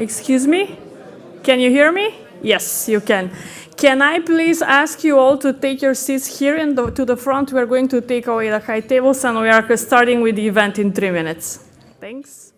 Excuse me? Can you hear me? Yes, you can. Can I please ask you all to take your seats here to the front? We are going to take away the high tables and we are starting with the event in 3 minutes. Thanks.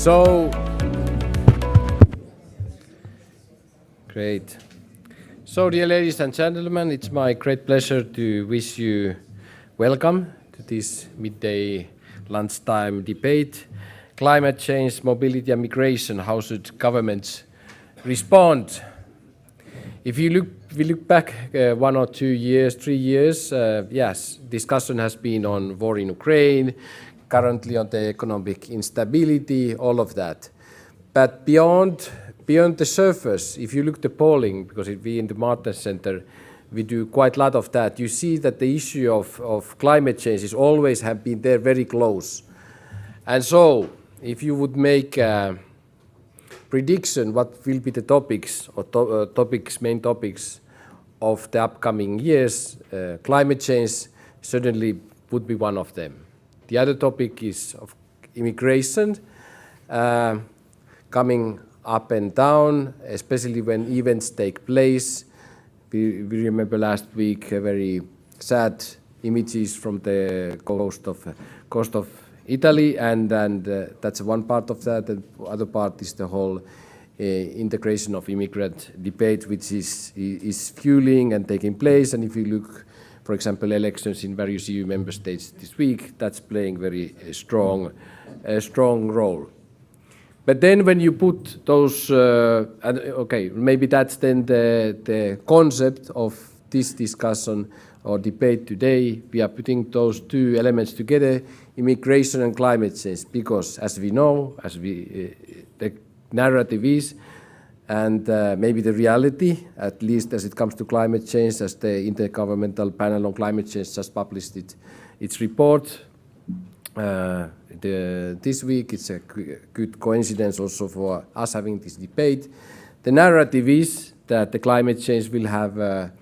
So, great. So, dear ladies and gentlemen, it's my great pleasure to wish you welcome to this midday lunchtime debate. Climate change, mobility and migration, how should governments respond? If we look back 1 or 2 years, 3 years, yes, discussion has been on war in Ukraine, currently on the economic instability, all of that. But beyond the surface, if you look at the polling, because we in the Martens Center, we do quite a lot of that, you see that the issue of climate change is always have been there very close. And so, if you would make a prediction what will be the topics or main topics of the upcoming years, climate change certainly would be one of them. The other topic is of immigration, coming up and down, especially when events take place. We remember last week very sad images from the coast of Italy, and that's one part of that. The other part is the whole integration of immigrant debate, which is fueling and taking place. And if you look, for example, elections in various EU member states this week, that's playing very strong role. But then when you put those, okay, maybe that's then the concept of this discussion or debate today. We are putting those two elements together, immigration and climate change, because as we know, the narrative is, and maybe the reality, at least as it comes to climate change, as the Intergovernmental Panel on Climate Change just published its report this week. It's a good coincidence also for us having this debate. The narrative is that the climate change will have a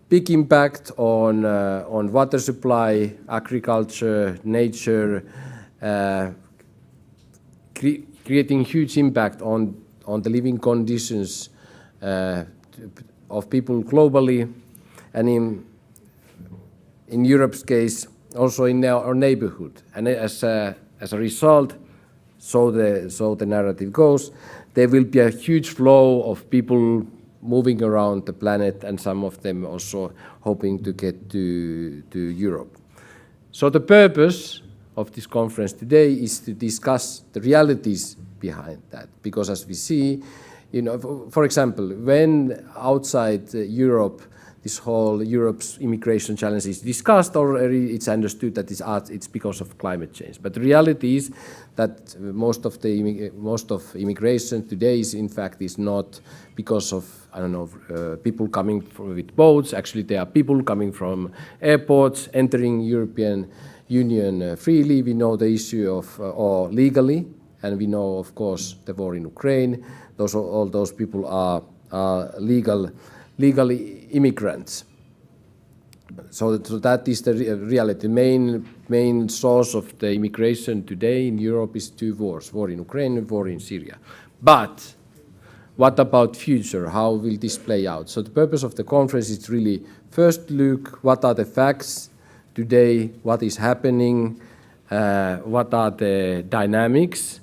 big impact on water supply, agriculture, nature, creating huge impact on the living conditions of people globally, and in Europe's case, also in our neighborhood. And as a result, so the narrative goes, there will be a huge flow of people moving around the planet, and some of them also hoping to get to Europe. So the purpose of this conference today is to discuss the realities behind that, because as we see, for example, when outside Europe, this whole Europe's immigration challenge is discussed, already it's understood that it's because of climate change. But the reality is that most of immigration today is not because of, people coming with boats. Actually, there are people coming from airports, entering European Union freely. We know the issue of, or legally, and we know, of course, the war in Ukraine. All those people are legal immigrants. So that is the reality. Main source of the immigration today in Europe is two wars: war in Ukraine and war in Syria. But what about future? How will this play out? So the purpose of the conference is really first look what are the facts today, what is happening, what are the dynamics.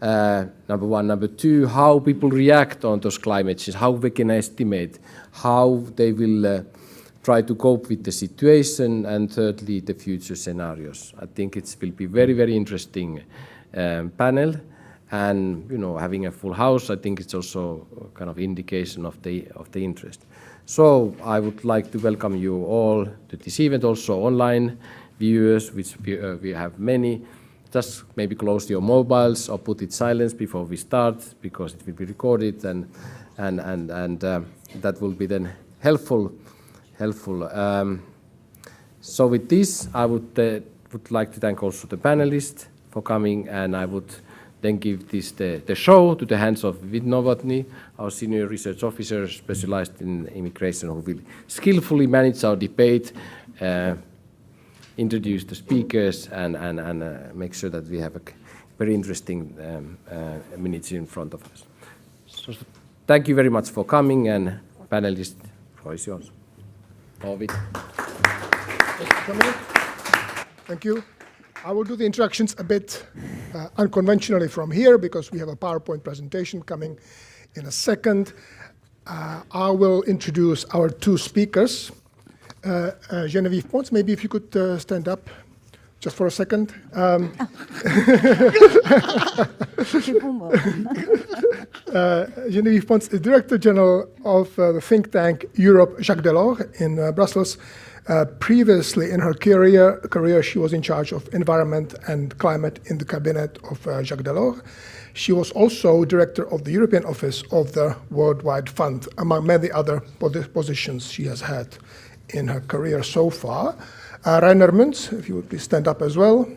Number one. Number two, how people react on those climate change, how we can estimate how they will try to cope with the situation, and thirdly, the future scenarios. I think it will be very, very interesting panel, and having a full house, I think it's also a kind of indication of the interest. So I would like to welcome you all to this event, also online viewers, which we have many. Just maybe close your mobiles or put it silence before we start, because it will be recorded, and that will be then helpful. So with this, I would like to thank also the panelists for coming, and I would then give the show to the hands of Vid Novotny, our senior research officer specialized in immigration, who will skillfully manage our debate, introduce the speakers, and make sure that we have a very interesting minutes in front of us. So thank you very much for coming, and panelists, the floor is yours. Ovid. Thank you. I will do the introductions a bit unconventionally from here because we have a PowerPoint presentation coming in a second. I will introduce our two speakers. Geneviève Pons, maybe if you could stand up just for a second. Geneviève Pons is Director General of the think tank Europe Jacques Delors in Brussels. Previously in her career, she was in charge of environment and climate in the cabinet of Jacques Delors. She was also director of the European office of the Worldwide Fund, among many other positions she has had in her career so far. Rainer Münz, if you would please stand up as well.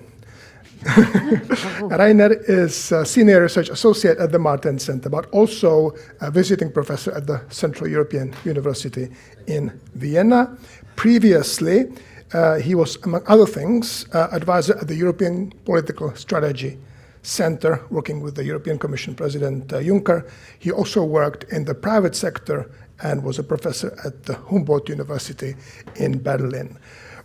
Rainer is a senior research associate at the Martens Center, but also a visiting professor at the Central European University in Vienna. Previously, he was, among other things, advisor at the European Political Strategy Center, working with the European Commission President Juncker. He also worked in the private sector and was a professor at the Humboldt University in Berlin.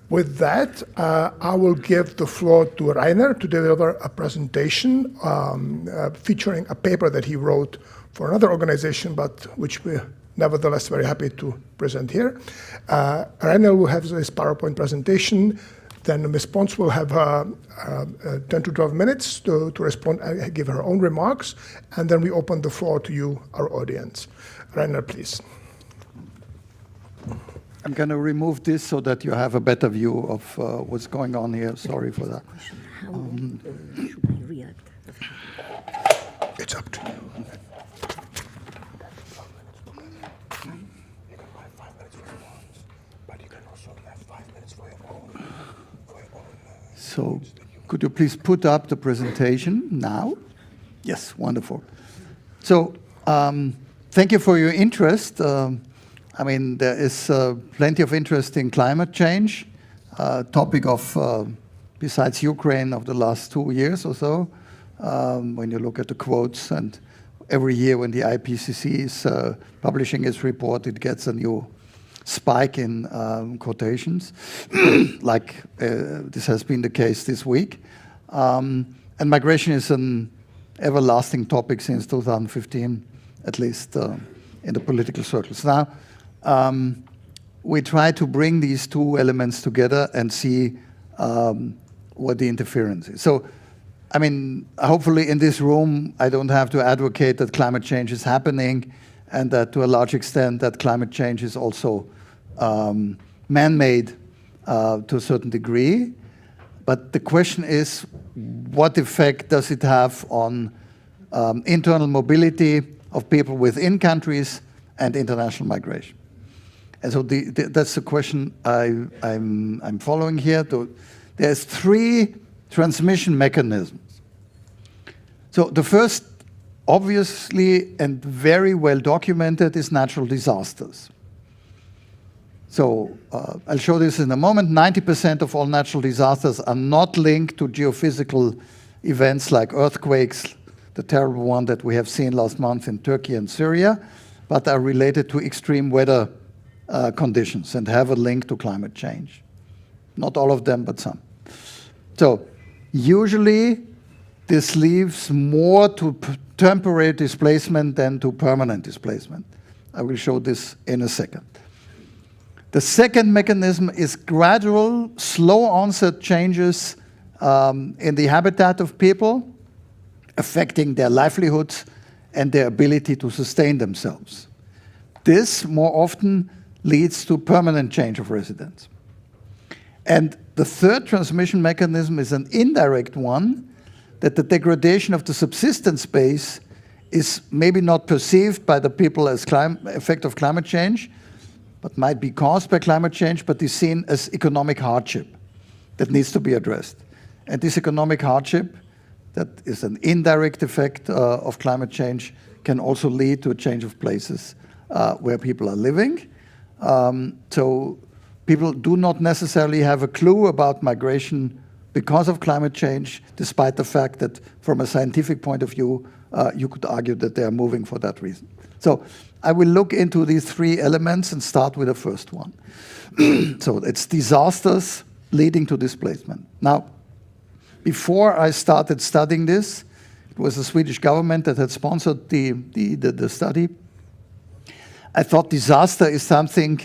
With that, I will give the floor to Rainer to deliver a presentation featuring a paper that he wrote for another organization, but which we're nevertheless very happy to present here. Rainer will have this PowerPoint presentation. Then Ms. Pons will have 10 to 12 minutes to respond, give her own remarks, and then we open the floor to you, our audience. Rainer, please. I'm going to remove this so that you have a better view of what's going on here. Sorry for that. How should I react? It's up to you. You can have 5 minutes for your own, but you can also have 5 minutes for your own. So, could you please put up the presentation now? Yes, wonderful. So, thank you for your interest. I mean, there is plenty of interest in climate change, topic of, besides Ukraine, of the last 2 years or so, when you look at the quotes. And every year when the IPCC is publishing its report, it gets a new spike in quotations, like this has been the case this week. And migration is an everlasting topic since 2015, at least in the political circles. Now, we try to bring these two elements together and see what the interference is. So, I mean, hopefully in this room, I don't have to advocate that climate change is happening and that to a large extent that climate change is also man-made to a certain degree. But the question is, what effect does it have on internal mobility of people within countries and international migration? And so that's the question I'm following here. There's 3 transmission mechanisms. So the first, obviously and very well documented, is natural disasters. So I'll show this in a moment. 90% of all natural disasters are not linked to geophysical events like earthquakes, the terrible one that we have seen last month in Turkey and Syria, but are related to extreme weather conditions and have a link to climate change. Not all of them, but some. So usually this leaves more to temporary displacement than to permanent displacement. I will show this in a second. The second mechanism is gradual, slow onset changes in the habitat of people, affecting their livelihoods and their ability to sustain themselves. This more often leads to permanent change of residence. And the third transmission mechanism is an indirect one, that the degradation of the subsistence space is maybe not perceived by the people as effect of climate change, but might be caused by climate change, but is seen as economic hardship that needs to be addressed. And this economic hardship, that is an indirect effect of climate change, can also lead to a change of places where people are living. So people do not necessarily have a clue about migration because of climate change, despite the fact that from a scientific point of view, you could argue that they are moving for that reason. So I will look into these 3 elements and start with the first one. So it's disasters leading to displacement. Now, before I started studying this, it was the Swedish government that had sponsored the study. I thought disaster is something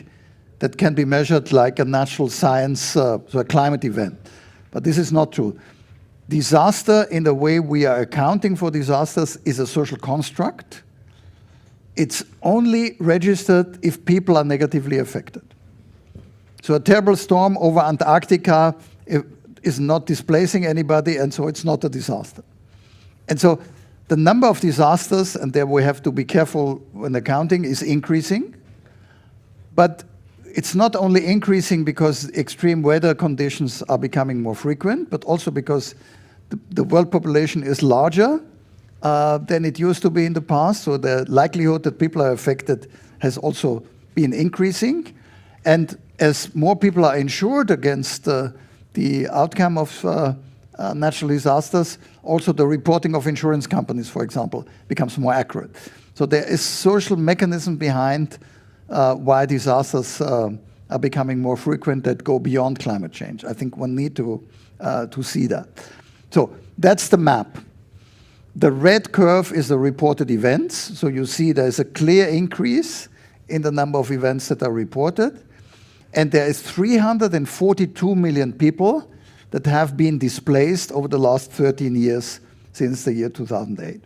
that can be measured like a natural science, so a climate event. But this is not true. Disaster, in the way we are accounting for disasters, is a social construct. It's only registered if people are negatively affected. So a terrible storm over Antarctica is not displacing anybody, and so it's not a disaster. And so the number of disasters, and there we have to be careful when accounting, is increasing. But it's not only increasing because extreme weather conditions are becoming more frequent, but also because the world population is larger than it used to be in the past. So the likelihood that people are affected has also been increasing. And as more people are insured against the outcome of natural disasters, also the reporting of insurance companies, for example, becomes more accurate. So there is social mechanism behind why disasters are becoming more frequent that go beyond climate change. I think one need to see that. So that's the map. The red curve is the reported events. So you see there's a clear increase in the number of events that are reported. And there is 342 million people that have been displaced over the last 13 years since the year 2008.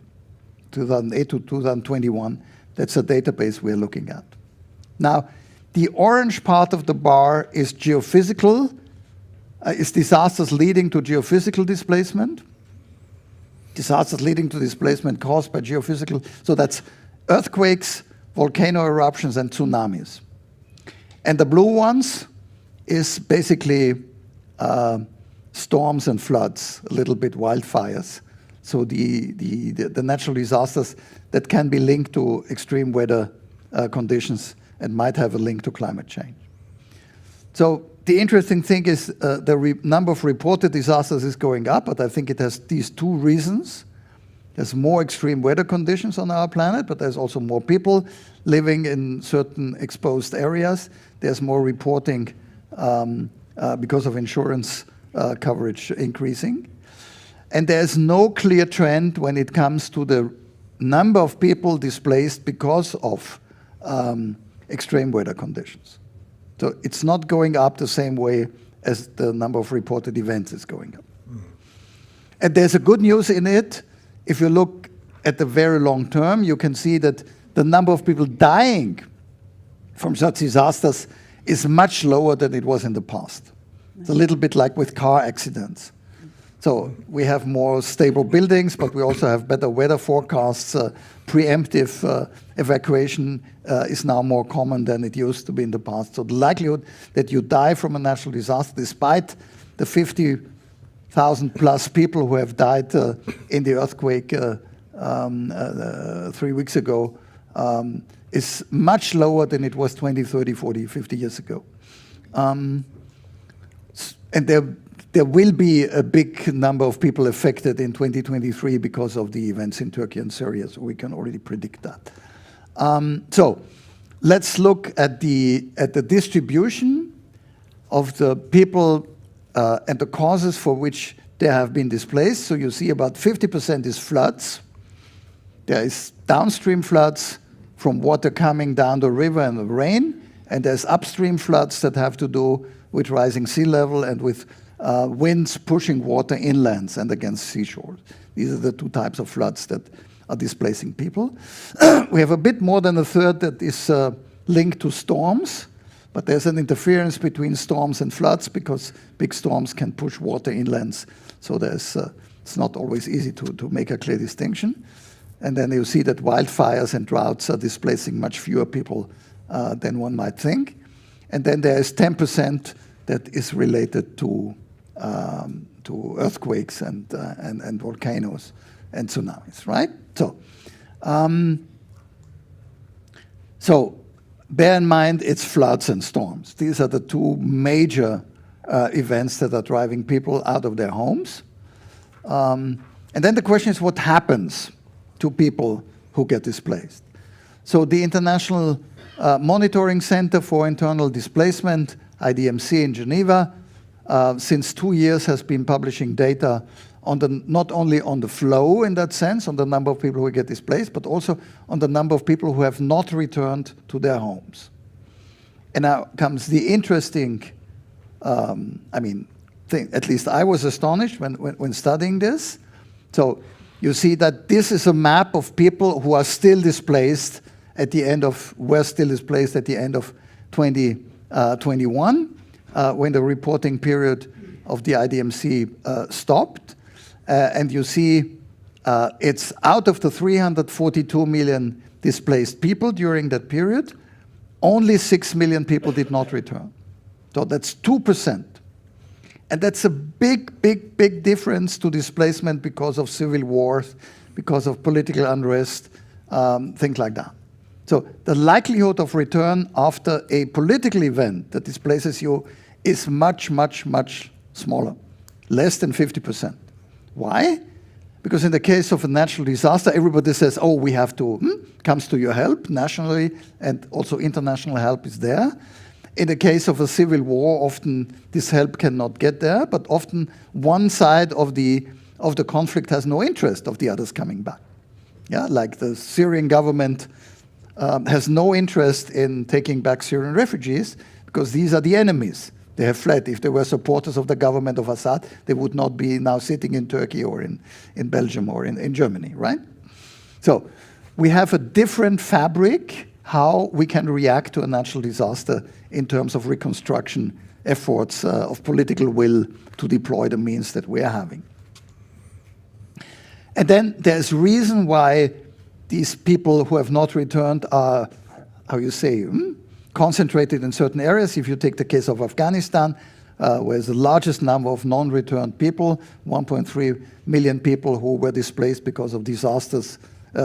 2008 to 2021, that's a database we're looking at. Now, the orange part of the bar is geophysical, is disasters leading to geophysical displacement. Disasters leading to displacement caused by geophysical, so that's earthquakes, volcano eruptions, and tsunamis. And the blue ones is basically storms and floods, a little bit wildfires. So the natural disasters that can be linked to extreme weather conditions and might have a link to climate change. So the interesting thing is the number of reported disasters is going up, but I think it has these two reasons. There's more extreme weather conditions on our planet, but there's also more people living in certain exposed areas. There's more reporting because of insurance coverage increasing. And there's no clear trend when it comes to the number of people displaced because of extreme weather conditions. So it's not going up the same way as the number of reported events is going up. And there's a good news in it. If you look at the very long term, you can see that the number of people dying from such disasters is much lower than it was in the past. It's a little bit like with car accidents. So we have more stable buildings, but we also have better weather forecasts. Preemptive evacuation is now more common than it used to be in the past. So the likelihood that you die from a natural disaster, despite the 50,000 plus people who have died in the earthquake 3 weeks ago, is much lower than it was 20, 30, 40, 50 years ago. And there will be a big number of people affected in 2023 because of the events in Turkey and Syria, so we can already predict that. So let's look at the distribution of the people and the causes for which they have been displaced. So you see about 50% is floods. There is downstream floods from water coming down the river and the rain, and there's upstream floods that have to do with rising sea level and with winds pushing water inlands and against seashores. These are the two types of floods that are displacing people. We have a bit more than a third that is linked to storms, but there's an interference between storms and floods because big storms can push water inlands. So it's not always easy to make a clear distinction. And then you see that wildfires and droughts are displacing much fewer people than one might think. And then there is 10% that is related to earthquakes and volcanoes and tsunamis, right? So bear in mind it's floods and storms. These are the two major events that are driving people out of their homes. And then the question is what happens to people who get displaced. So the International Monitoring Center for Internal Displacement, IDMC in Geneva, since 2 years has been publishing data on the, not only on the flow in that sense, on the number of people who get displaced, but also on the number of people who have not returned to their homes. And now comes the interesting, thing. At least I was astonished when studying this. So you see that this is a map of people who are still displaced at the end of, were still displaced at the end of 2021, when the reporting period of the IDMC stopped. And you see it's out of the 342 million displaced people during that period, only 6 million people did not return. So that's 2%. And that's a big, big, big difference to displacement because of civil wars, because of political unrest, things like that. So the likelihood of return after a political event that displaces you is much, much, much smaller, less than 50%. Why? Because in the case of a natural disaster, everybody says, oh, we have to, comes to your help nationally, and also international help is there. In the case of a civil war, often this help cannot get there, but often one side of the conflict has no interest of the others coming back. Yeah, like the Syrian government has no interest in taking back Syrian refugees because these are the enemies. They have fled. If they were supporters of the government of Assad, they would not be now sitting in Turkey or in Belgium or in Germany, right? So we have a different fabric how we can react to a natural disaster in terms of reconstruction efforts of political will to deploy the means that we are having. And then there's reason why these people who have not returned are, how you say, concentrated in certain areas. If you take the case of Afghanistan, where the largest number of non-returned people, 1.3 million people who were displaced because of disasters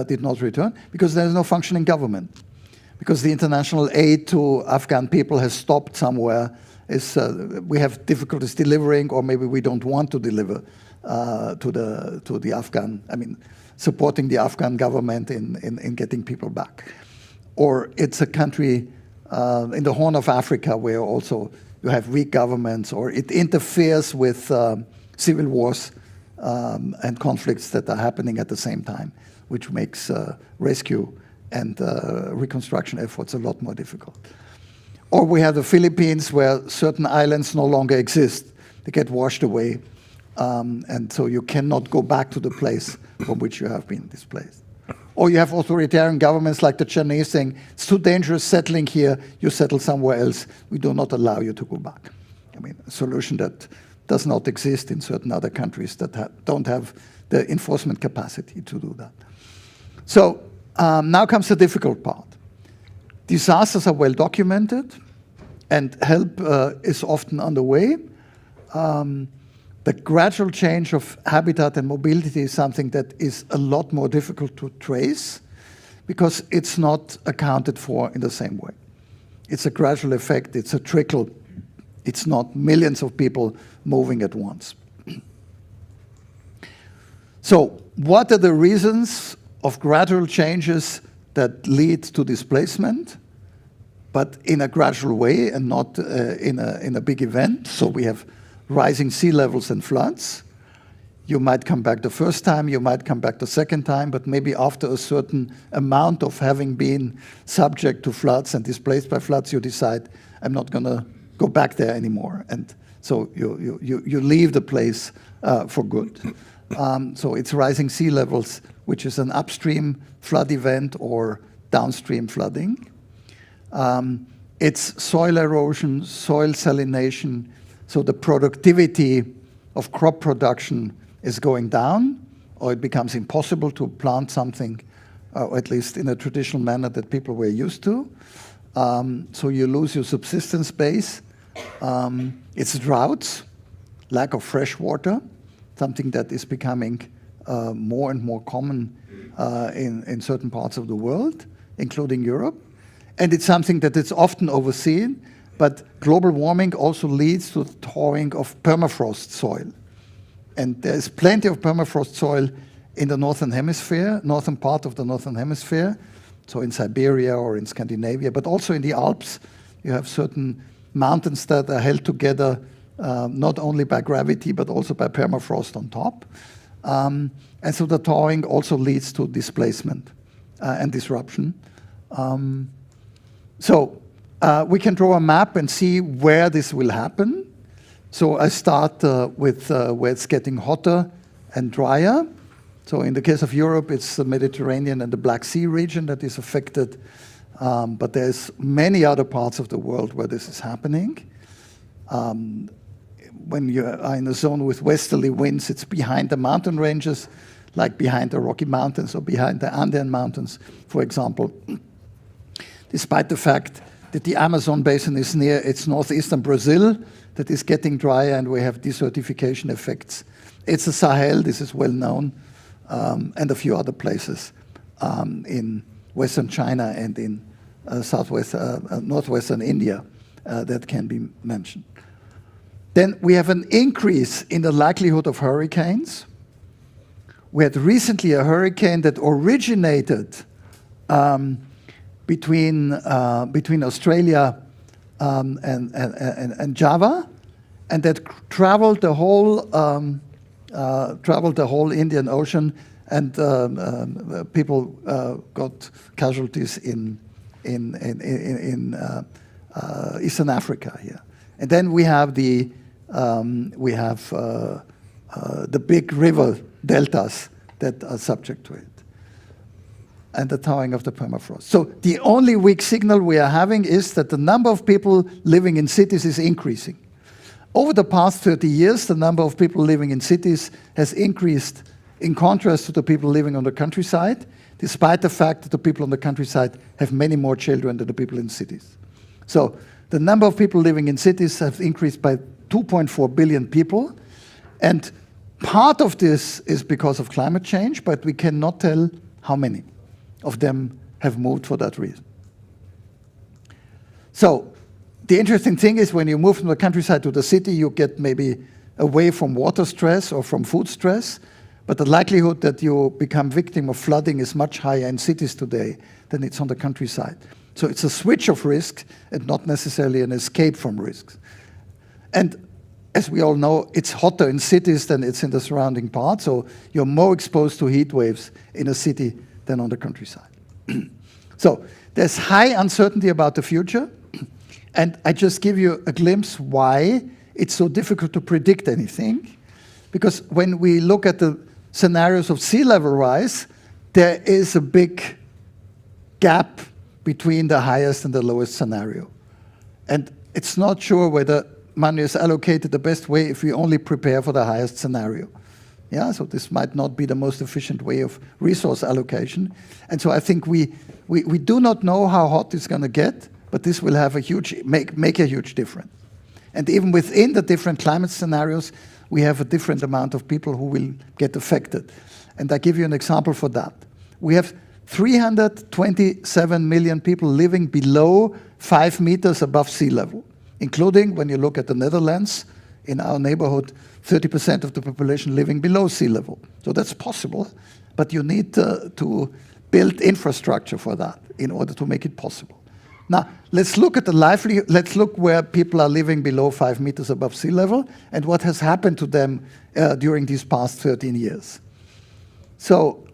did not return, because there is no functioning government. Because the international aid to Afghan people has stopped somewhere, we have difficulties delivering, or maybe we don't want to deliver to the Afghan, supporting the Afghan government in getting people back. Or it's a country in the Horn of Africa where also you have weak governments, or it interferes with civil wars and conflicts that are happening at the same time, which makes rescue and reconstruction efforts a lot more difficult. Or we have the Philippines where certain islands no longer exist. They get washed away, and so you cannot go back to the place from which you have been displaced. Or you have authoritarian governments like the Chinese saying, it's too dangerous settling here, you settle somewhere else, we do not allow you to go back. A solution that does not exist in certain other countries that don't have the enforcement capacity to do that. So now comes the difficult part. Disasters are well documented, and help is often underway. The gradual change of habitat and mobility is something that is a lot more difficult to trace because it's not accounted for in the same way. It's a gradual effect, it's a trickle. It's not millions of people moving at once. So what are the reasons of gradual changes that lead to displacement, but in a gradual way and not in a big event? So we have rising sea levels and floods. You might come back the first time, you might come back the second time, but maybe after a certain amount of having been subject to floods and displaced by floods, you decide, I'm not going to go back there anymore. And so you leave the place for good. So it's rising sea levels, which is an upstream flood event or downstream flooding. It's soil erosion, soil salination. So the productivity of crop production is going down, or it becomes impossible to plant something, or at least in a traditional manner that people were used to. So you lose your subsistence base. It's droughts, lack of fresh water, something that is becoming more and more common in certain parts of the world, including Europe. And it's something that is often overseen, but global warming also leads to the thawing of permafrost soil. And there's plenty of permafrost soil in the northern part of the northern hemisphere, so in Siberia or in Scandinavia, but also in the Alps. You have certain mountains that are held together not only by gravity, but also by permafrost on top. And so the thawing also leads to displacement and disruption. So we can draw a map and see where this will happen. So I start with where it's getting hotter and drier. So in the case of Europe, it's the Mediterranean and the Black Sea region that is affected. But there's many other parts of the world where this is happening. When you are in a zone with westerly winds, it's behind the mountain ranges, like behind the Rocky Mountains or behind the Andean Mountains, for example. Despite the fact that the Amazon basin is near its northeastern Brazil, that is getting drier and we have desertification effects. It's the Sahel, this is well known, and a few other places in Western China and in northwestern India that can be mentioned. Then we have an increase in the likelihood of hurricanes. We had recently a hurricane that originated between Australia and Java, and that traveled the whole Indian Ocean, and people got casualties in Eastern Africa here. And then we have the big river deltas that are subject to it, and the thawing of the permafrost. So the only weak signal we are having is that the number of people living in cities is increasing. Over the past 30 years, the number of people living in cities has increased in contrast to the people living on the countryside, despite the fact that the people on the countryside have many more children than the people in cities. So the number of people living in cities have increased by 2.4 billion people, and part of this is because of climate change, but we cannot tell how many of them have moved for that reason. So the interesting thing is when you move from the countryside to the city, you get maybe away from water stress or from food stress, but the likelihood that you become victim of flooding is much higher in cities today than it's on the countryside. So it's a switch of risk and not necessarily an escape from risks. And as we all know, it's hotter in cities than it's in the surrounding part, so you're more exposed to heat waves in a city than on the countryside. So there's high uncertainty about the future, and I just give you a glimpse why it's so difficult to predict anything. Because when we look at the scenarios of sea level rise, there is a big gap between the highest and the lowest scenario. And it's not sure whether money is allocated the best way if we only prepare for the highest scenario. Yeah, so this might not be the most efficient way of resource allocation. And so I think we do not know how hot it's going to get, but this will have a huge, make a huge difference. And even within the different climate scenarios, we have a different amount of people who will get affected. And I give you an example for that. We have 327 million people living below 5 meters above sea level, including, when you look at the Netherlands, in our neighborhood, 30% of the population living below sea level. So that's possible, but you need to build infrastructure for that in order to make it possible. Now, let's look at let's look where people are living below 5 meters above sea level and what has happened to them during these past 13 years. So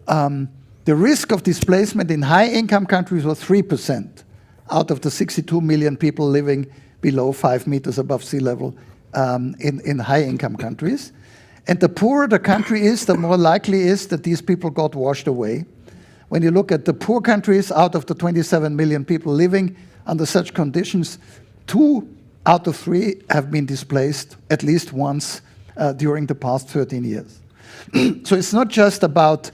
the risk of displacement in high-income countries was 3% out of the 62 million people living below 5 meters above sea level in high-income countries. And the poorer the country is, the more likely is that these people got washed away. When you look at the poor countries, out of the 27 million people living under such conditions, 2 out of 3 have been displaced at least once during the past 13 years. So it's not just about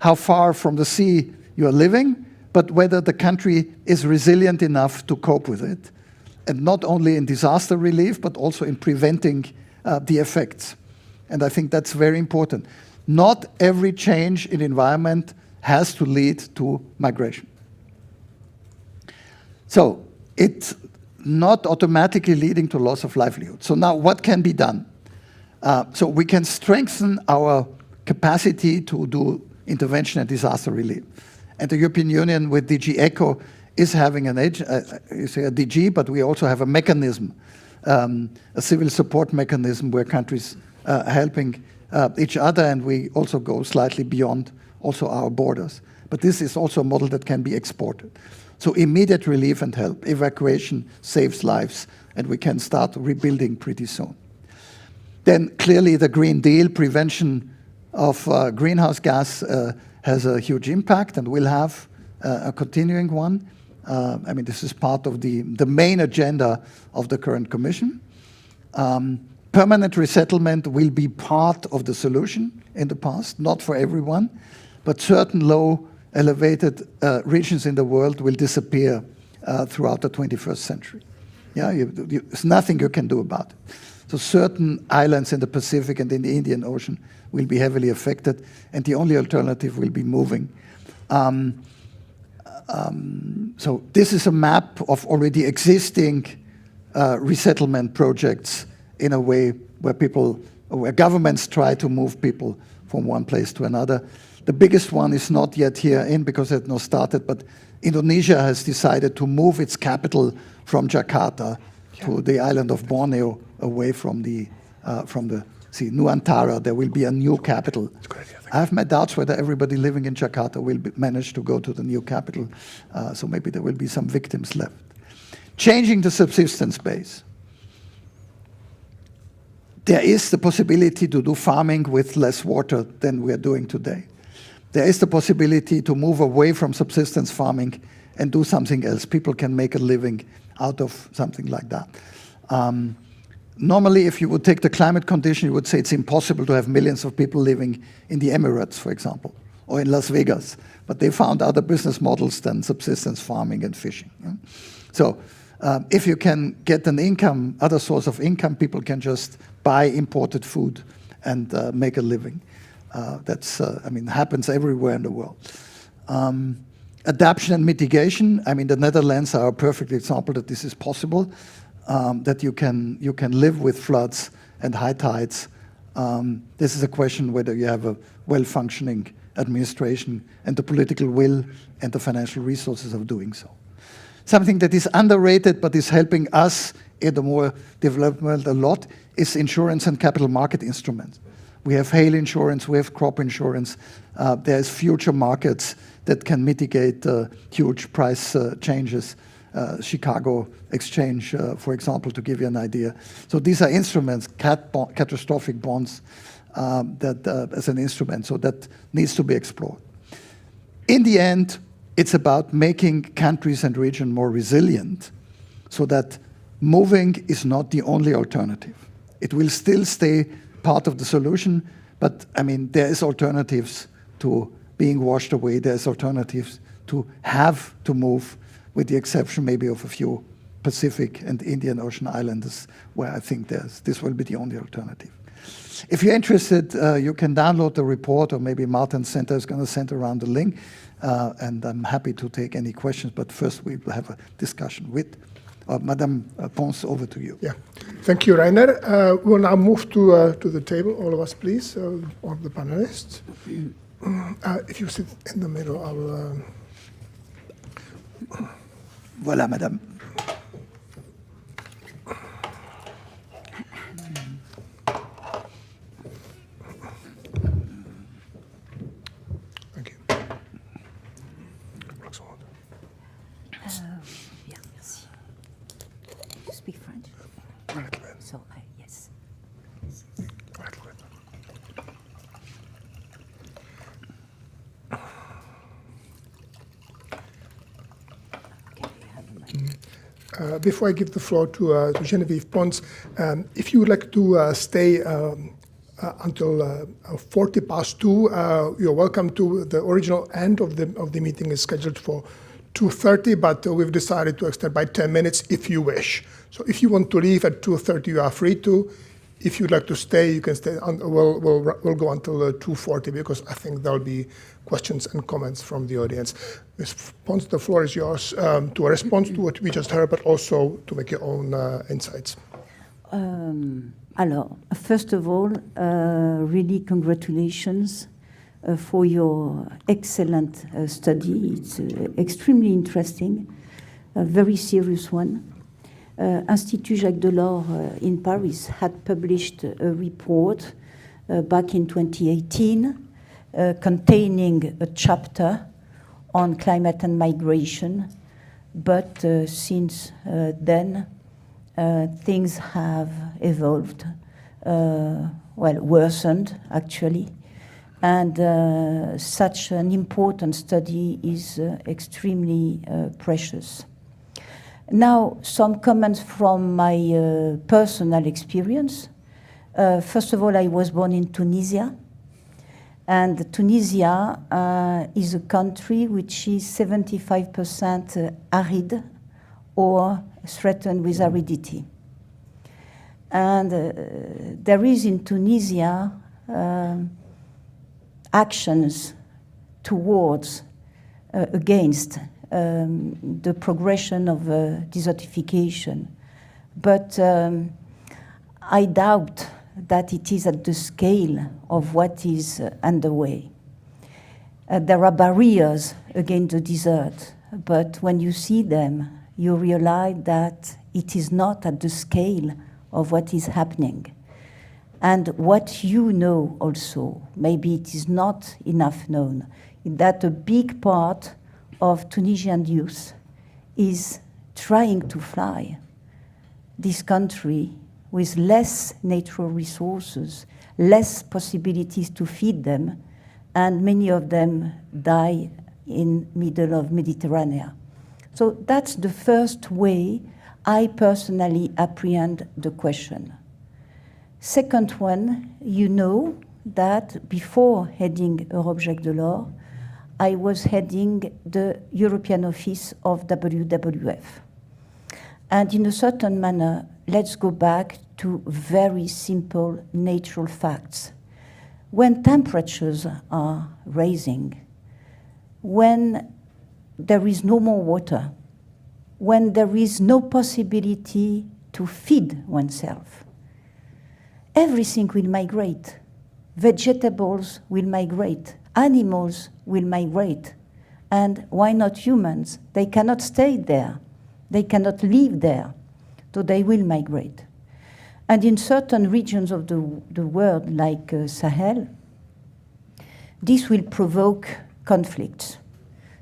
how far from the sea you are living, but whether the country is resilient enough to cope with it, and not only in disaster relief, but also in preventing the effects. And I think that's very important. Not every change in environment has to lead to migration. So it's not automatically leading to loss of livelihood. So now what can be done? So we can strengthen our capacity to do intervention and disaster relief. And the European Union with DG ECHO is having you say a DG, but we also have a mechanism a civil support mechanism where countries are helping each other, and we also go slightly beyond also our borders. But this is also a model that can be exported. So immediate relief and help, evacuation saves lives, and we can start rebuilding pretty soon. Then clearly the Green Deal, prevention of greenhouse gas has a huge impact and will have a continuing one. I mean, this is part of the main agenda of the current Commission. Permanent resettlement will be part of the solution in the past, not for everyone, but certain low elevated regions in the world will disappear throughout the 21st century. Yeah, there's nothing you can do about it. So certain islands in the Pacific and in the Indian Ocean will be heavily affected, and the only alternative will be moving. So this is a map of already existing resettlement projects in a way where governments try to move people from one place to another. The biggest one is not yet here in because it has not started, but Indonesia has decided to move its capital from Jakarta to the island of Borneo, away from the Nusantara. There will be a new capital. I have my doubts whether everybody living in Jakarta will manage to go to the new capital, so maybe there will be some victims left. Changing the subsistence base. There is the possibility to do farming with less water than we are doing today. There is the possibility to move away from subsistence farming and do something else. People can make a living out of something like that. Normally, if you would take the climate condition, you would say it's impossible to have millions of people living in the Emirates, for example, or in Las Vegas. But they found other business models than subsistence farming and fishing. Yeah? So if you can get an income, other source of income, people can just buy imported food and make a living. That's, I mean, happens everywhere in the world. Adaptation and mitigation. I mean, the Netherlands are a perfect example that this is possible. That you can live with floods and high tides. This is a question whether you have a well-functioning administration and the political will and the financial resources of doing so. Something that is underrated but is helping us in the more development a lot is insurance and capital market instruments. We have hail insurance, we have crop insurance. There's future markets that can mitigate huge price changes. Chicago Exchange, for example, to give you an idea. So these are instruments, catastrophic bonds, that as an instrument, so that needs to be explored. In the end, it's about making countries and regions more resilient so that moving is not the only alternative. It will still stay part of the solution, but I mean, there is alternatives to being washed away. There's alternatives to have to move, with the exception maybe of a few Pacific and Indian Ocean islands, where I think this will be the only alternative. If you're interested, you can download the report, or maybe Martin's Center is going to send around the link, and I'm happy to take any questions, but first we will have a discussion with Madame Pons, over to you. Yeah, thank you, Rainer. We'll now move to the table, all of us, please, all of the panelists. If you sit in the middle, I will... Voilà, madame. Thank you. Bien, merci. You speak French? A little bit. So, yes. A little bit. Before I give the floor to Genevieve Pons, if you would like to stay until 2:40, you're welcome to. The original end of the meeting is scheduled for 2:30, but we've decided to extend by 10 minutes if you wish. So if you want to leave at 2:30, you are free to. If you'd like to stay, you can stay. We'll go until 2:40 because I think there'll be questions and comments from the audience. Ms. Pons, the floor is yours to respond to what we just heard, but also to make your own insights. Alors, first of all, really congratulations for your excellent study. It's extremely interesting, a very serious one. Institut Jacques Delors in Paris had published a report back in 2018 containing a chapter on climate and migration. But since then, things have evolved, worsened actually. And such an important study is extremely precious. Now, some comments from my personal experience. First of all, I was born in Tunisia. And Tunisia is a country which is 75% arid or threatened with aridity. And there is in Tunisia actions towards, against the progression of desertification. But I doubt that it is at the scale of what is underway. There are barriers against the desert, but when you see them, you realize that it is not at the scale of what is happening. And what you know also, maybe it is not enough known, that a big part of Tunisian youth is trying to fly this country with less natural resources, less possibilities to feed them, and many of them die in middle of Mediterranean. So that's the first way I personally apprehend the question. Second one, you know that before heading Europe Jacques Delors, I was heading the European office of WWF. And in a certain manner, let's go back to very simple natural facts. When temperatures are rising, when there is no more water, when there is no possibility to feed oneself, everything will migrate. Vegetables will migrate, animals will migrate, and why not humans? They cannot stay there. They cannot live there, so they will migrate. And in certain regions of the world, like Sahel, this will provoke conflicts.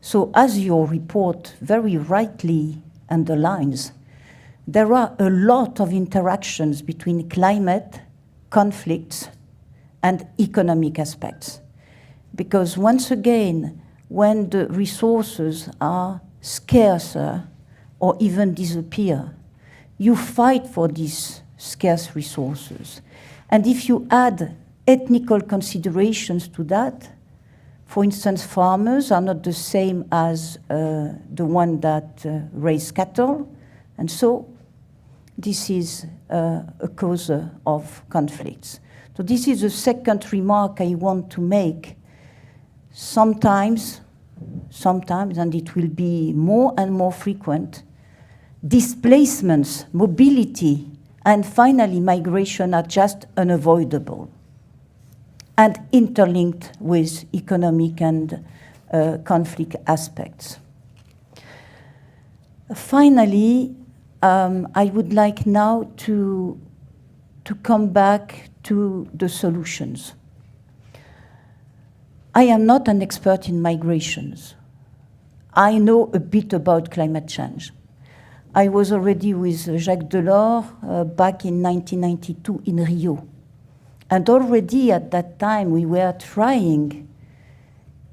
So as your report very rightly underlines, there are a lot of interactions between climate, conflicts, and economic aspects. Because once again, when the resources are scarcer or even disappear, you fight for these scarce resources. And if you add ethnical considerations to that, for instance, farmers are not the same as the one that raise cattle, and so this is a cause of conflicts. So this is the second remark I want to make. Sometimes, and it will be more and more frequent, displacements, mobility, and finally migration are just unavoidable and interlinked with economic and conflict aspects. Finally, I would like now to come back to the solutions. I am not an expert in migrations. I know a bit about climate change. I was already with Jacques Delors back in 1992 in Rio. And already at that time, we were trying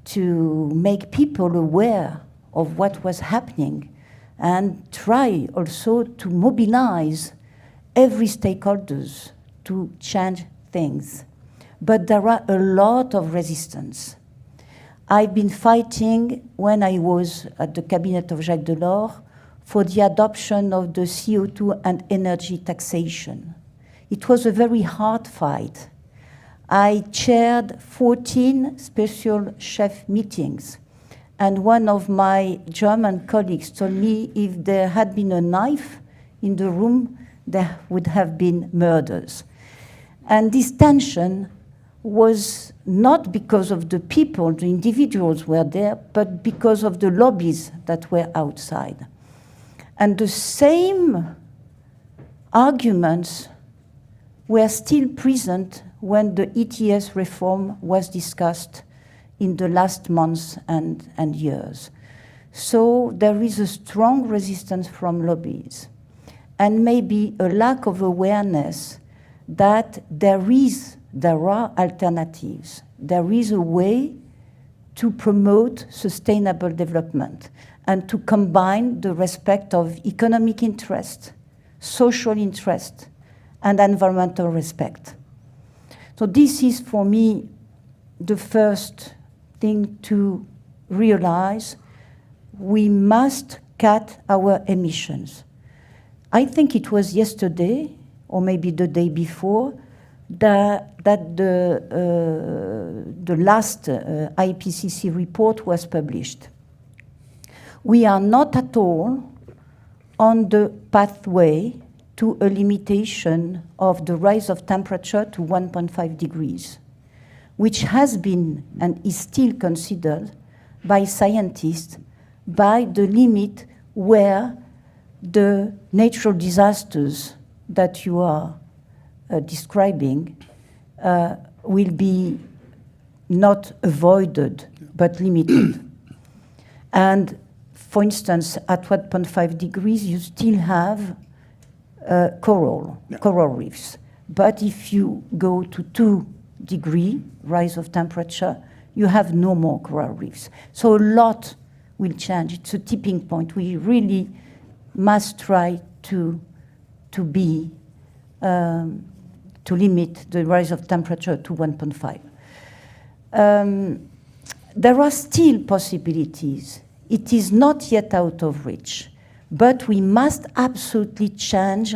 to make people aware of what was happening and try also to mobilize every stakeholders to change things. But there are a lot of resistance. I've been fighting when I was at the cabinet of Jacques Delors for the adoption of the CO2 and energy taxation. It was a very hard fight. I chaired 14 special chef meetings, and one of my German colleagues told me if there had been a knife in the room, there would have been murders. And this tension was not because of the people, the individuals were there, but because of the lobbies that were outside. And the same arguments were still present when the ETS reform was discussed in the last months and years. So there is a strong resistance from lobbies, and maybe a lack of awareness that there are alternatives. There is a way to promote sustainable development and to combine the respect of economic interest, social interest, and environmental respect. So this is, for me, the first thing to realize. We must cut our emissions. I think it was yesterday, or maybe the day before, that the last IPCC report was published. We are not at all on the pathway to a limitation of the rise of temperature to 1.5 degrees, which has been and is still considered by scientists by the limit where the natural disasters that you are describing will be not avoided, but limited. And for instance, at 1.5 degrees, you still have coral reefs. But if you go to 2 degree rise of temperature, you have no more coral reefs. So a lot will change. It's a tipping point. We really must try to limit the rise of temperature to 1.5. There are still possibilities. It is not yet out of reach, but we must absolutely change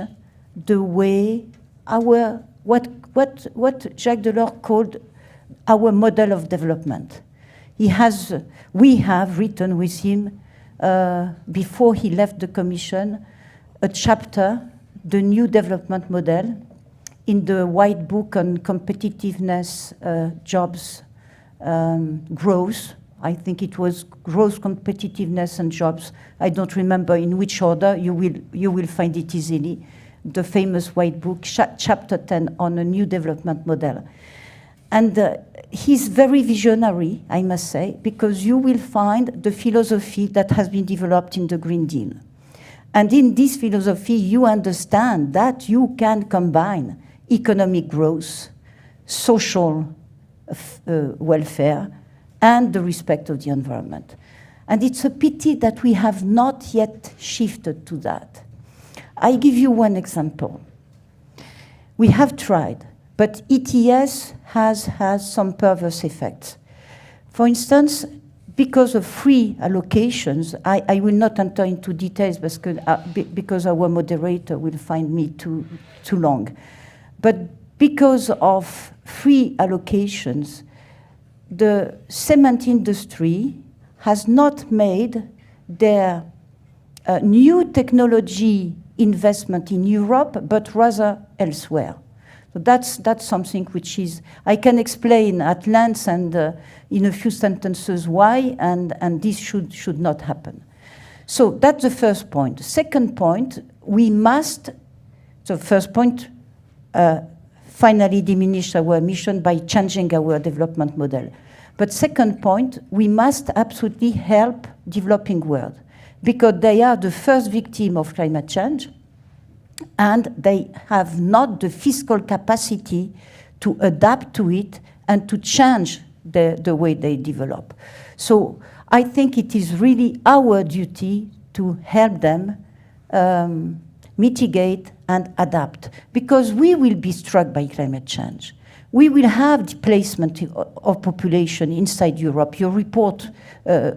the way what Jacques Delors called our model of development. We have written with him, before he left the Commission, a chapter, the new development model, in the white book on competitiveness, jobs, growth. I think it was growth, competitiveness, and jobs. I don't remember in which order. You will find it easily. The famous white book, chapter 10, on a new development model. And he's very visionary, I must say, because you will find the philosophy that has been developed in the Green Deal. And in this philosophy, you understand that you can combine economic growth, social welfare, and the respect of the environment. And it's a pity that we have not yet shifted to that. I give you one example. We have tried, but ETS has some perverse effects. For instance, because of free allocations, I will not enter into details because our moderator will find me too long. But because of free allocations, the cement industry has not made their new technology investment in Europe, but rather elsewhere. So that's something which is, I can explain at length and in a few sentences why, and this should not happen. So that's the first point. Second point, we must, so first point, finally diminish our emission by changing our development model. But second point, we must absolutely help developing world, because they are the first victim of climate change, and they have not the fiscal capacity to adapt to it and to change the way they develop. So I think it is really our duty to help them mitigate and adapt, because we will be struck by climate change. We will have displacement of population inside Europe. Your report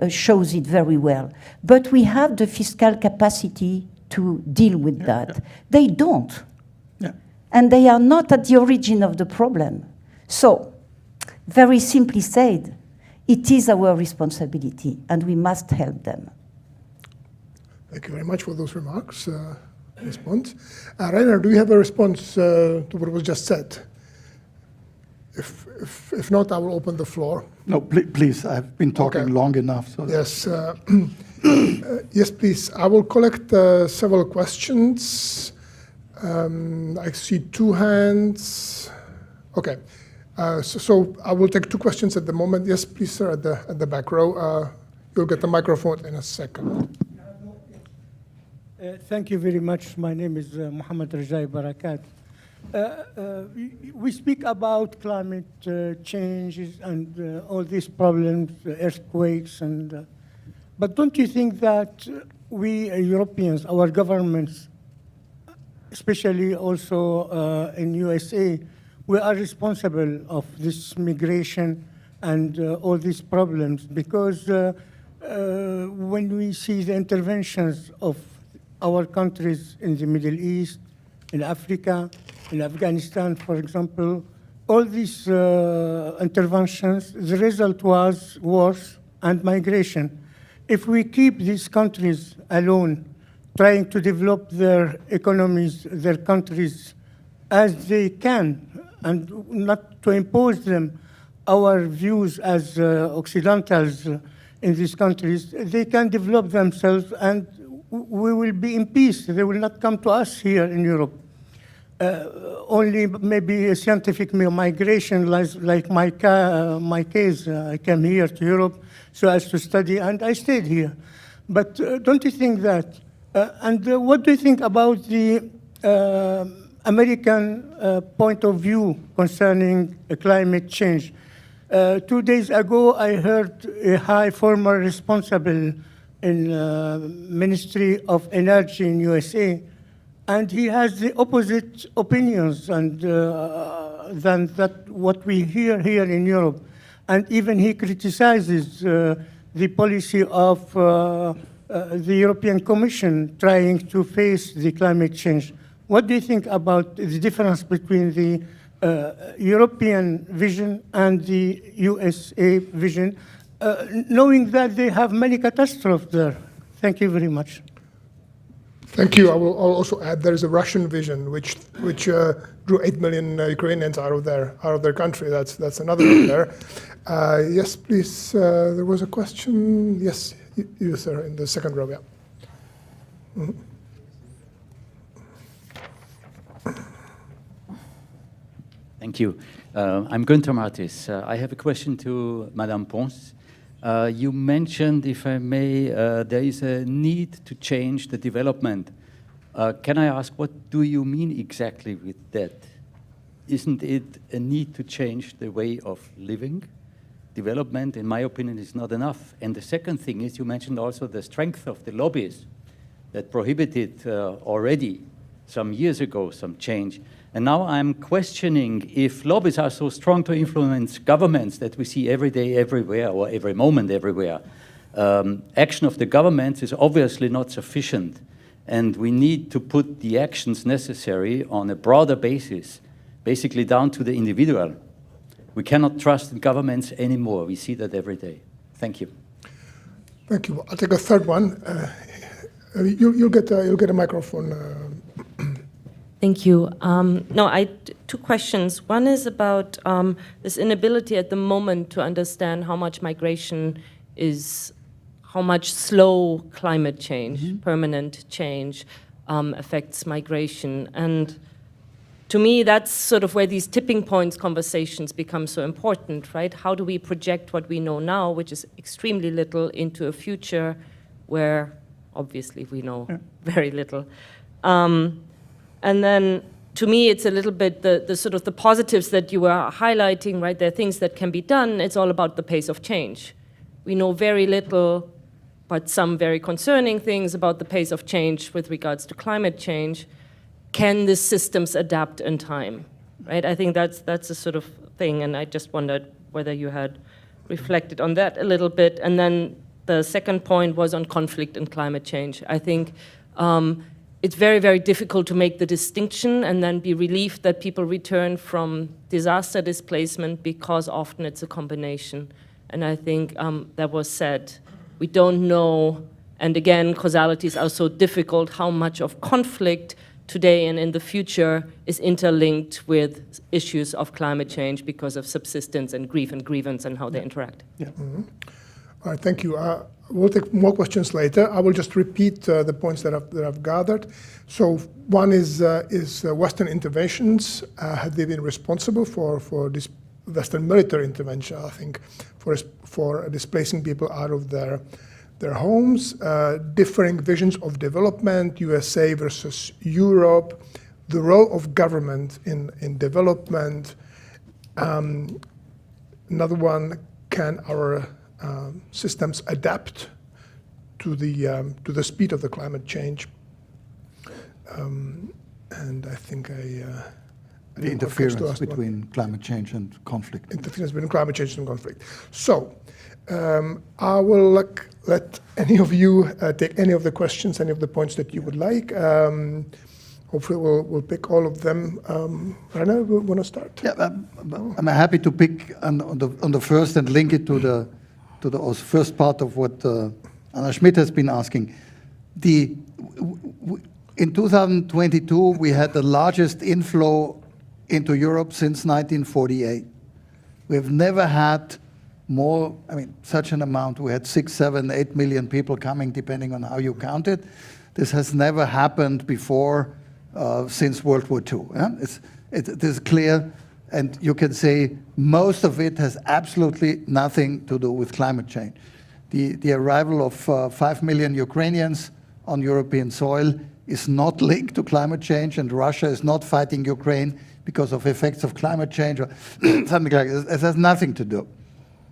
shows it very well. But we have the fiscal capacity to deal with that. They don't. Yeah. And they are not at the origin of the problem. So, very simply said, it is our responsibility, and we must help them. Thank you very much for those remarks, response. Rainer, do you have a response to what was just said? If not, I will open the floor. No, please. I've been talking long enough. So. Yes, yes, please. I will collect several questions. I see two hands. Okay. So I will take two questions at the moment. Yes, please, sir, at the back row. You'll get the microphone in a second. Thank you very much. My name is Mohammed Rajai Barakat. We speak about climate changes and all these problems, earthquakes, but don't you think that we Europeans, our governments, especially also in USA, we are responsible of this migration and all these problems? Because when we see the interventions of our countries in the Middle East, in Africa, in Afghanistan, for example, all these interventions, the result was wars and migration. If we keep these countries alone, trying to develop their economies, their countries as they can, and not to impose them our views as Occidentals in these countries, they can develop themselves and we will be in peace. They will not come to us here in Europe. Only maybe a scientific migration, like my case. I came here to Europe so as to study, and I stayed here. But don't you think that? And what do you think about the American point of view concerning climate change? 2 days ago, I heard a high former responsible in Ministry of Energy in USA, and he has the opposite opinions and than that what we hear here in Europe. And even he criticizes the policy of the European Commission trying to face the climate change. What do you think about the difference between the European vision and the USA vision, knowing that they have many catastrophes there? Thank you very much. Thank you. I'll also add there is a Russian vision which drew 8 million Ukrainians out of their country. That's another one there. Yes, please. There was a question. Yes, you sir, in the second row. Yeah. Mm-hmm. Thank you. I'm Günther Martis. I have a question to Madame Pons. You mentioned, if I may, there is a need to change the development. Can I ask, what do you mean exactly with that? Isn't it a need to change the way of living? Development, in my opinion, is not enough. And the second thing is, you mentioned also the strength of the lobbies that prohibited already some years ago some change. And now I'm questioning if lobbies are so strong to influence governments that we see every day, everywhere, or every moment, everywhere. Action of the governments is obviously not sufficient, and we need to put the actions necessary on a broader basis, basically down to the individual. We cannot trust in governments anymore. We see that every day. Thank you. Thank you. I'll take a third one. You'll get a microphone. Thank you. Two questions. One is about this inability at the moment to understand how much migration is, how much slow climate change, permanent change, affects migration. And to me, that's sort of where these tipping points conversations become so important, right? How do we project what we know now, which is extremely little, into a future where obviously we know very little? And then, to me, it's a little bit the sort of the positives that you were highlighting, right? There are things that can be done. It's all about the pace of change. We know very little, but some very concerning things about the pace of change with regards to climate change. Can the systems adapt in time, right? I think that's a sort of thing, and I just wondered whether you had reflected on that a little bit. And then the second point was on conflict and climate change. I think it's very, very difficult to make the distinction and then be relieved that people return from disaster displacement, because often it's a combination. And I think that was said. We don't know, and again, causalities are so difficult, how much of conflict today and in the future is interlinked with issues of climate change because of subsistence and grief and grievance and how they interact. Yeah. Mm-hmm. All right, thank you. We'll take more questions later. I will just repeat the points that I've gathered. So one is Western interventions. Have they been responsible for this Western military intervention, I think, for displacing people out of their homes, differing visions of development, USA versus Europe, the role of government in development. Another one, can our systems adapt to the speed of the climate change? And I think the interference between climate change and conflict. Interference between climate change and conflict. So I will let any of you take any of the questions, any of the points that you would like. Hopefully we'll pick all of them. Rainer, we want to start? Yeah, I'm happy to pick on the first and link it to the first part of what Anna Schmidt has been asking. In 2022, we had the largest inflow into Europe since 1948. We have never had more, such an amount. We had 6, 7, 8 million people coming, depending on how you count it. This has never happened before since World War II. Yeah? It is clear, and you can say most of it has absolutely nothing to do with climate change. The arrival of 5 million Ukrainians on European soil is not linked to climate change, and Russia is not fighting Ukraine because of effects of climate change or something like that. It has nothing to do.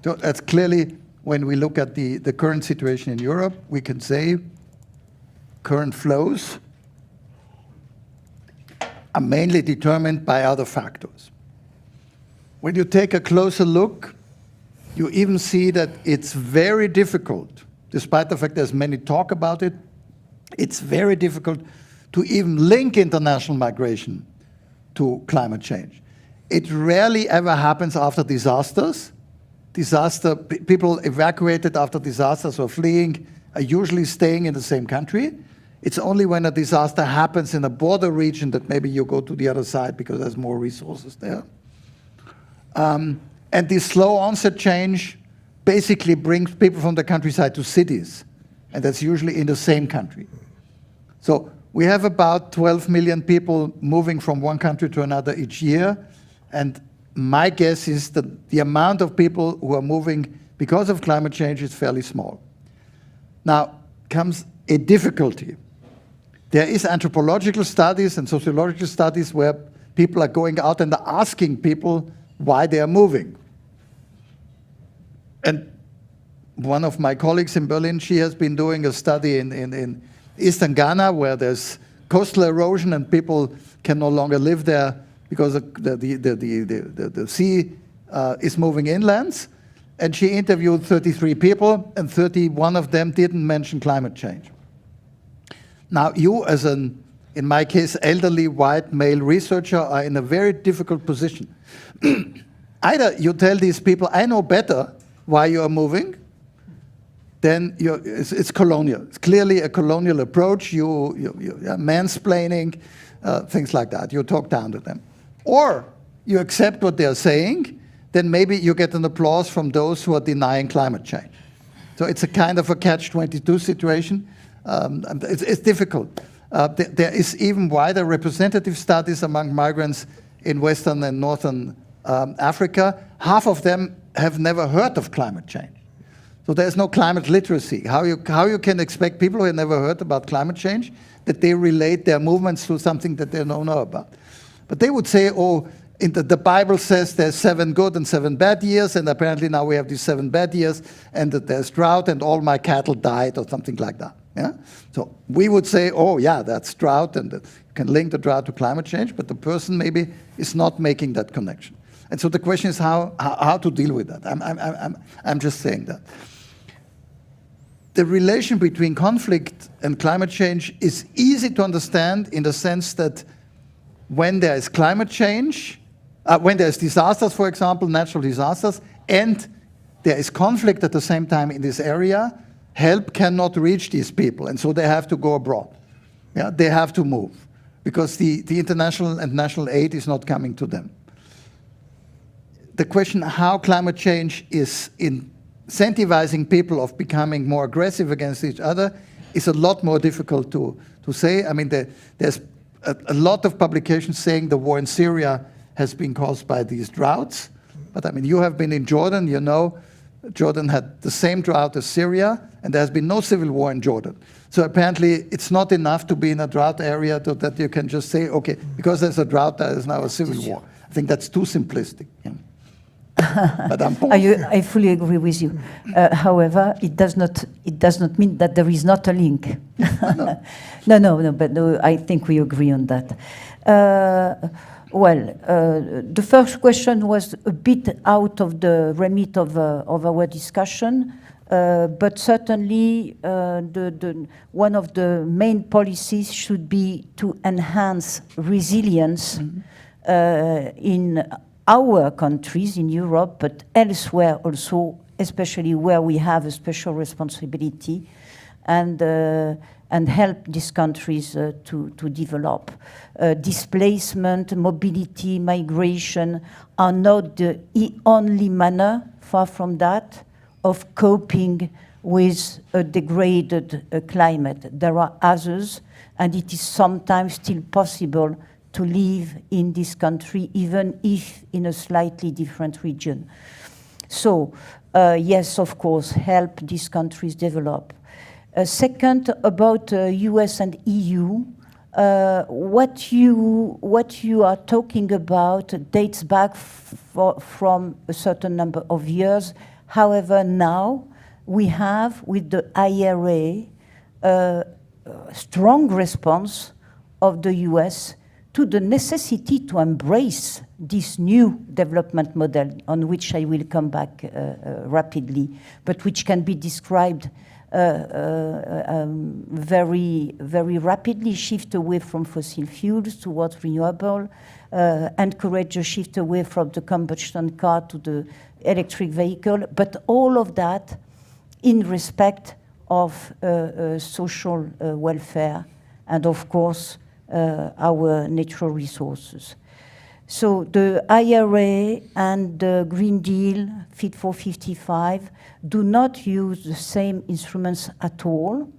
So that's clearly, when we look at the current situation in Europe, we can say current flows are mainly determined by other factors. When you take a closer look, you even see that it's very difficult, despite the fact there's many talk about it, it's very difficult to even link international migration to climate change. It rarely ever happens after disasters. People evacuated after disasters or fleeing are usually staying in the same country. It's only when a disaster happens in a border region that maybe you go to the other side because there's more resources there. And this slow onset change basically brings people from the countryside to cities, and that's usually in the same country. So we have about 12 million people moving from one country to another each year, and my guess is that the amount of people who are moving because of climate change is fairly small. Now comes a difficulty. There is anthropological studies and sociological studies where people are going out and asking people why they are moving. And one of my colleagues in Berlin, she has been doing a study in eastern Ghana where there's coastal erosion and people can no longer live there because the sea is moving inlands. And she interviewed 33 people, and 31 of them didn't mention climate change. Now, you as in my case, elderly white male researcher are in a very difficult position. Either you tell these people, I know better why you are moving, then it's colonial. It's clearly a colonial approach. You're mansplaining, things like that. You talk down to them. Or you accept what they're saying, then maybe you get an applause from those who are denying climate change. So it's a kind of a catch-22 situation. It's difficult. There is even wider representative studies among migrants in Western and Northern Africa. Half of them have never heard of climate change. So there's no climate literacy. How you can expect people who have never heard about climate change that they relate their movements to something that they don't know about? But they would say, oh, the Bible says there's 7 good and 7 bad years, and apparently now we have these 7 bad years, and that there's drought, and all my cattle died, or something like that. Yeah? So we would say, oh, yeah, that's drought, and you can link the drought to climate change, but the person maybe is not making that connection. And so the question is how to deal with that. I'm just saying that. The relation between conflict and climate change is easy to understand in the sense that when there is climate change, when there's disasters, for example, natural disasters, and there is conflict at the same time in this area, help cannot reach these people, and so they have to go abroad. Yeah, they have to move, because the international and national aid is not coming to them. The question how climate change is incentivizing people of becoming more aggressive against each other is a lot more difficult to say. I mean, there's a lot of publications saying the war in Syria has been caused by these droughts. But I mean, you have been in Jordan, you know, Jordan had the same drought as Syria, and there has been no civil war in Jordan. So apparently it's not enough to be in a drought area that you can just say, okay, because there's a drought, there is now a civil war. I think that's too simplistic. Yeah. I fully agree with you. However, it does not mean that there is not a link. No, I think we agree on that. The first question was a bit out of the remit of our discussion, but certainly one of the main policies should be to enhance resilience in our countries in Europe, but elsewhere also, especially where we have a special responsibility, and help these countries to develop. Displacement, mobility, migration are not the only manner, far from that, of coping with a degraded climate. There are others, and it is sometimes still possible to live in this country, even if in a slightly different region. So, yes, of course, help these countries develop. Second, about US and EU, what you are talking about dates back from a certain number of years. However, now we have, with the IRA, a strong response of the US to the necessity to embrace this new development model, on which I will come back rapidly, but which can be described very, very rapidly, shift away from fossil fuels towards renewable, encourage a shift away from the combustion car to the electric vehicle, but all of that in respect of social welfare and, of course, our natural resources. So the IRA and the Green Deal, Fit for 55, do not use the same instruments at all,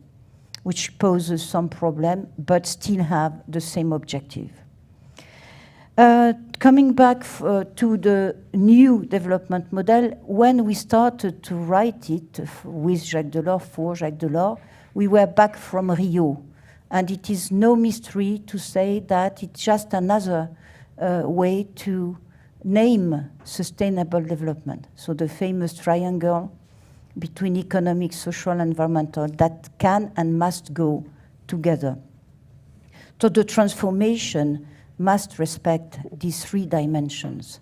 which poses some problem, but still have the same objective. Coming back to the new development model, when we started to write it with Jacques Delors, for Jacques Delors, we were back from Rio. And it is no mystery to say that it's just another way to name sustainable development. So the famous triangle between economic, social, and environmental that can and must go together. So the transformation must respect these three dimensions.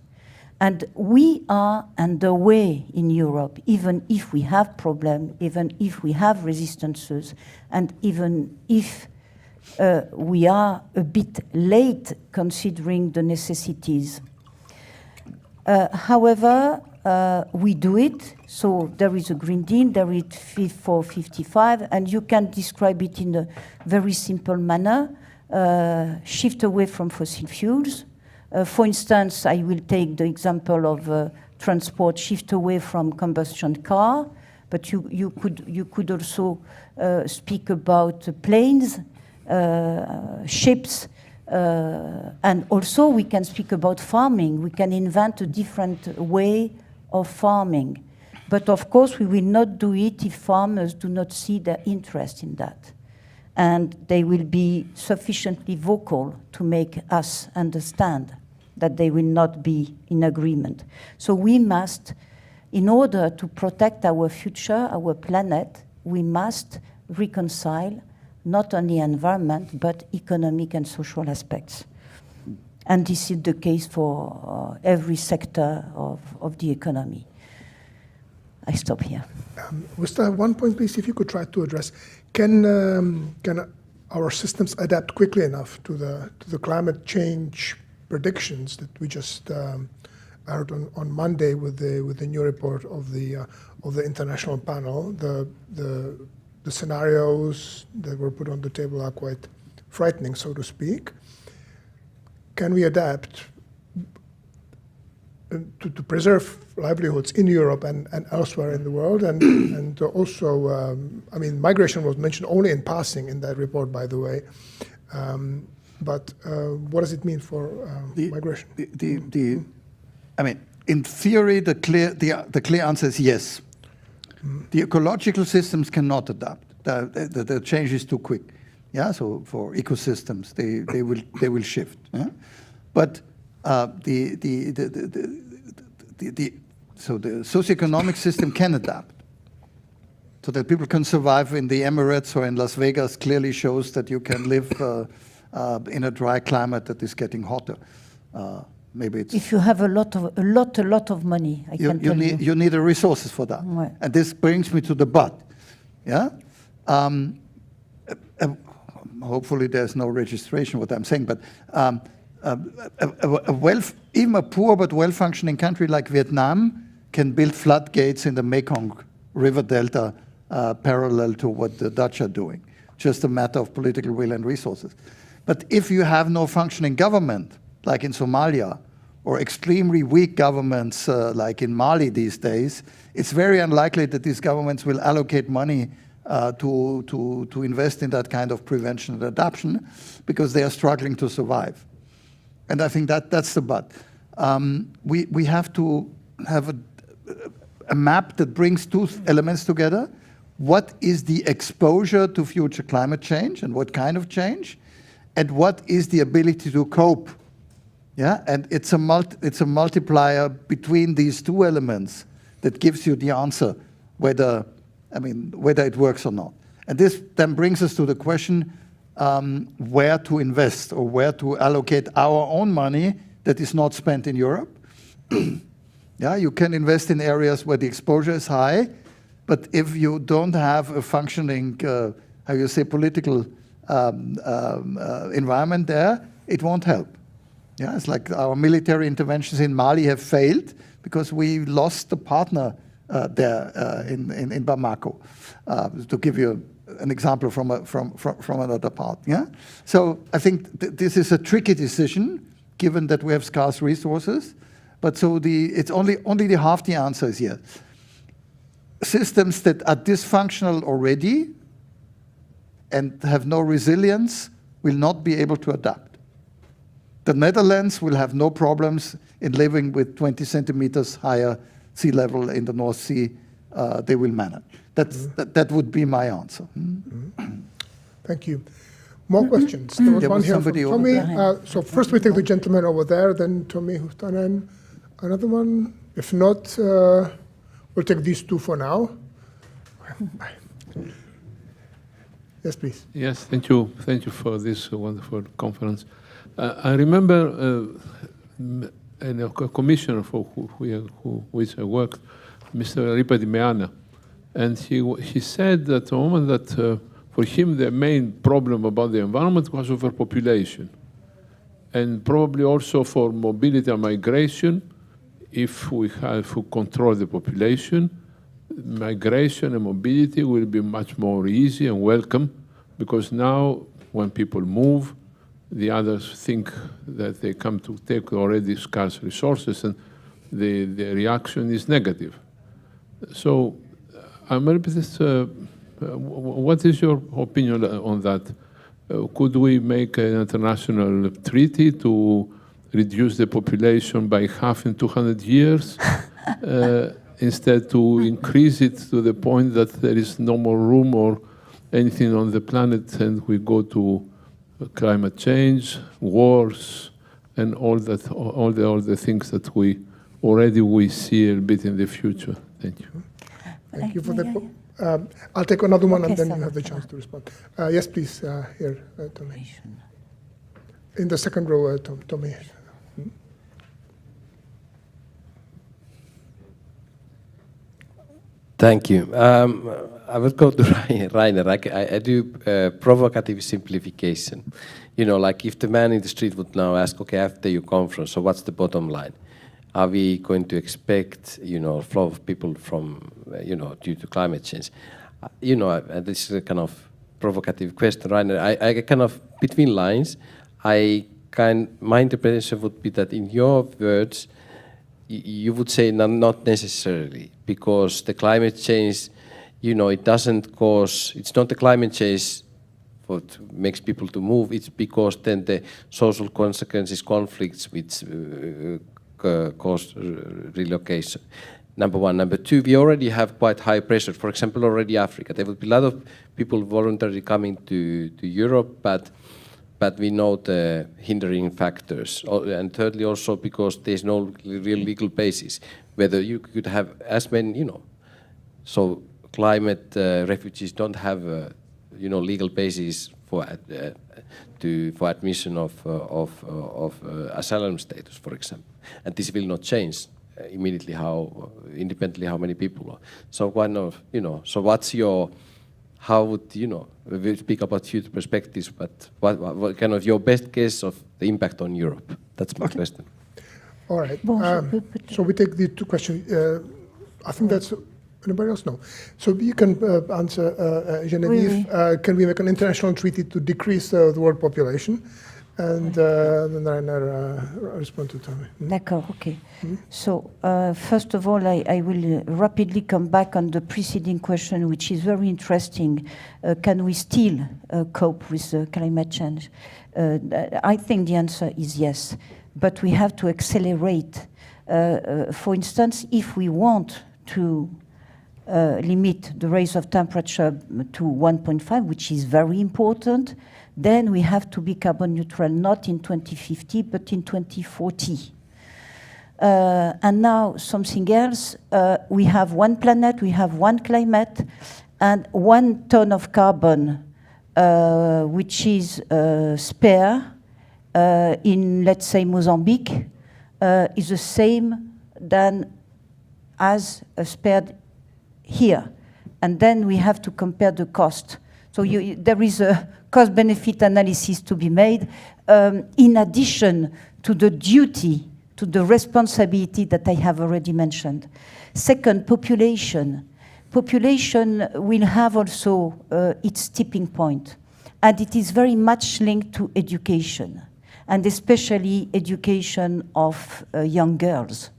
And we are underway in Europe, even if we have problems, even if we have resistances, and even if we are a bit late considering the necessities. However, we do it. So there is a Green Deal, there is Fit for 55, and you can describe it in a very simple manner. Shift away from fossil fuels. For instance, I will take the example of transport, shift away from combustion car, but you could also speak about planes, ships, and also we can speak about farming. We can invent a different way of farming. But of course, we will not do it if farmers do not see their interest in that. And they will be sufficiently vocal to make us understand that they will not be in agreement. So we must, in order to protect our future, our planet, we must reconcile not only environment, but economic and social aspects. And this is the case for every sector of the economy. I stop here. We still have one point, please, if you could try to address. Can our systems adapt quickly enough to the climate change predictions that we just heard on Monday with the new report of the international panel? The scenarios that were put on the table are quite frightening, so to speak. Can we adapt to preserve livelihoods in Europe and elsewhere in the world. And also, I mean, migration was mentioned only in passing in that report, by the way. But what does it mean for migration? I mean, in theory, the clear answer is yes. The ecological systems cannot adapt. The change is too quick. Yeah, so for ecosystems, they will shift. Yeah? But the socioeconomic system can adapt, so that people can survive in the Emirates or in Las Vegas. Clearly shows that you can live in a dry climate that is getting hotter. Maybe it's if you have a lot of money, I can tell you. You need the resources for that. Right. And this brings me to the but. Yeah. Hopefully there's no registration what I'm saying, but even a poor but well-functioning country like Vietnam can build floodgates in the Mekong River Delta parallel to what the Dutch are doing. Just a matter of political will and resources. But if you have no functioning government, like in Somalia, or extremely weak governments like in Mali these days, it's very unlikely that these governments will allocate money to invest in that kind of prevention and adaptation, because they are struggling to survive. And I think that's the but. We have to have a map that brings two elements together. What is the exposure to future climate change and what kind of change? And what is the ability to cope? Yeah, and it's a multiplier between these two elements that gives you the answer whether it works or not. And this then brings us to the question where to invest or where to allocate our own money that is not spent in Europe. Yeah, you can invest in areas where the exposure is high, but if you don't have a functioning, political environment there, it won't help. Yeah, it's like our military interventions in Mali have failed because we lost the partner there in Bamako. To give you an example from another part. Yeah, so I think this is a tricky decision, given that we have scarce resources. But so it's only the half the answer is yes. Systems that are dysfunctional already and have no resilience will not be able to adapt. The Netherlands will have no problems in living with 20 centimeters higher sea level in the North Sea. They will manage. That would be my answer. Thank you. More questions? There was one here from Tommy. So first we take the gentleman over there, then Tommy Huhtanen. Another one? If not, we'll take these two for now. Yes, please. Yes, thank you. Thank you for this wonderful conference. I remember a commissioner for which I worked, Mr. Ripa Di Meana, and he said at the moment that for him the main problem about the environment was overpopulation, and probably also for mobility and migration. If we control the population, migration and mobility will be much more easy and welcome, because now when people move, the others think that they come to take already scarce resources, and the reaction is negative. So I'm a little bit, what is your opinion on that? Could we make an international treaty to reduce the population by half in 200 years, instead to increase it to the point that there is no more room or anything on the planet, and we go to climate change, wars, and all the things that we see a bit in the future? Thank you. Thank you for that. I'll take another one, and then you have the chance to respond. Yes, please, here, Tommy. In the second row, Tommy. Thank you. I will go to Rainer. I do provocative simplification. You know, like if the man in the street would now ask, okay, after your conference, so what's the bottom line? Are we going to expect, flow of people from, due to climate change? This is a kind of provocative question, Rainer. I kind of, between lines, my interpretation would be that in your words, you would say not necessarily, because the climate change, it doesn't cause, it's not the climate change what makes people to move, it's because then the social consequences, conflicts which cause relocation. Number one. Number two, we already have quite high pressure. For example, already Africa. There will be a lot of people voluntarily coming to Europe, but we know the hindering factors. And thirdly, also because there's no real legal basis. Whether you could have as many, so climate refugees don't have legal basis for admission of asylum status, for example. And this will not change immediately independently how many people are. So so what's your, how would, we speak about future perspectives, but what kind of your best guess of the impact on Europe? That's my question. All right. So we take the two questions. I think that's, anybody else? No. So you can answer, Genevieve. Can we make an international treaty to decrease the world population? And then Rainer respond to Tommy. D'accord, okay. So first of all, I will rapidly come back on the preceding question, which is very interesting. Can we still cope with climate change? I think the answer is yes, but we have to accelerate. For instance, if we want to limit the rise of temperature to 1.5, which is very important, then we have to be carbon neutral, not in 2050, but in 2040. And now something else, we have one planet, we have one climate, and 1 ton of carbon, which is spare in, let's say, Mozambique, is the same as spared here. And then we have to compare the cost. So there is a cost-benefit analysis to be made, in addition to the duty, to the responsibility that I have already mentioned. Second, population. Population will have also its tipping point, and it is very much linked to education, and especially education of young girls.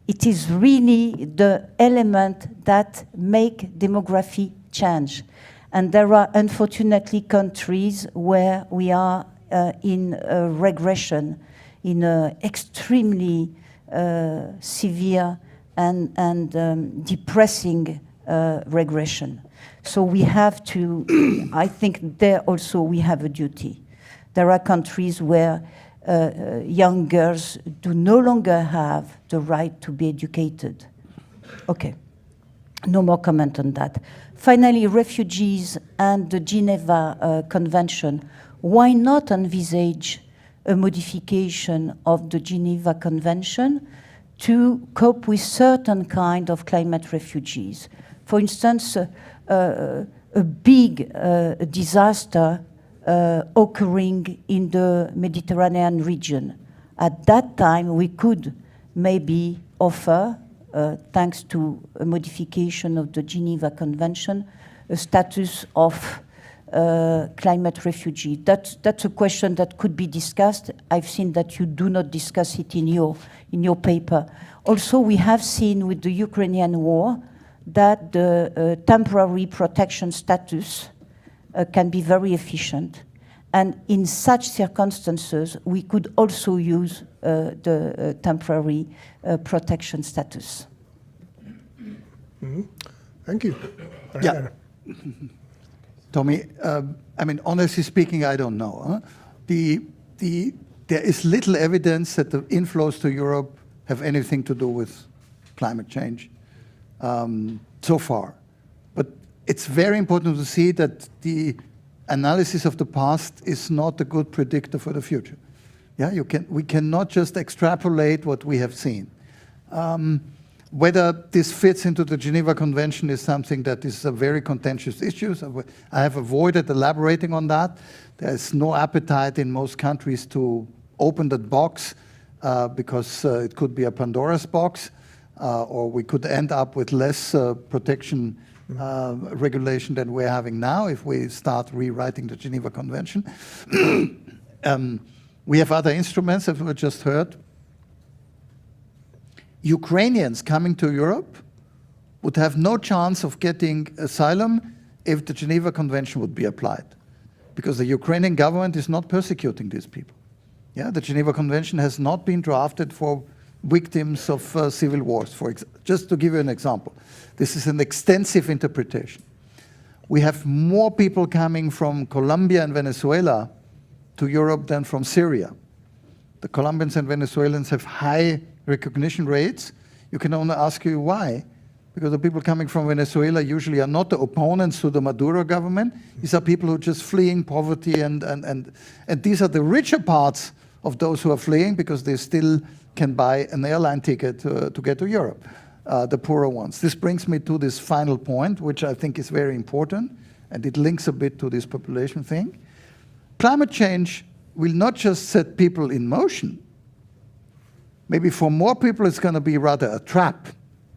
It is really the element that make demography change. And there are, unfortunately, countries where we are in a regression, in an extremely severe and depressing regression. So we have to, I think there also we have a duty. There are countries where young girls do no longer have the right to be educated. Okay, no more comment on that. Finally, refugees and the Geneva Convention. Why not envisage a modification of the Geneva Convention to cope with certain kind of climate refugees? For instance, a big disaster occurring in the Mediterranean region. At that time, we could maybe offer, thanks to a modification of the Geneva Convention, a status of climate refugee. That's a question that could be discussed. I've seen that you do not discuss it in your paper. Also, we have seen with the Ukrainian war that the temporary protection status can be very efficient. And in such circumstances, we could also use the temporary protection status. Mm-hmm. Thank you. Yeah. Tommy, I mean, honestly speaking, I don't know. There is little evidence that the inflows to Europe have anything to do with climate change so far. But it's very important to see that the analysis of the past is not a good predictor for the future. Yeah, we cannot just extrapolate what we have seen. Whether this fits into the Geneva Convention is something that is a very contentious issue. So I have avoided elaborating on that. There's no appetite in most countries to open that box because it could be a Pandora's box, or we could end up with less protection regulation than we're having now if we start rewriting the Geneva Convention. We have other instruments, as we just heard. Ukrainians coming to Europe would have no chance of getting asylum if the Geneva Convention would be applied, because the Ukrainian government is not persecuting these people. Yeah, the Geneva Convention has not been drafted for victims of civil wars, just to give you an example. This is an extensive interpretation. We have more people coming from Colombia and Venezuela to Europe than from Syria. The Colombians and Venezuelans have high recognition rates. You can only ask you why. Because the people coming from Venezuela usually are not the opponents to the Maduro government. These are people who are just fleeing poverty, and these are the richer parts of those who are fleeing because they still can buy an airline ticket to get to Europe, the poorer ones. This brings me to this final point, which I think is very important, and it links a bit to this population thing. Climate change will not just set people in motion. Maybe for more people it's going to be rather a trap.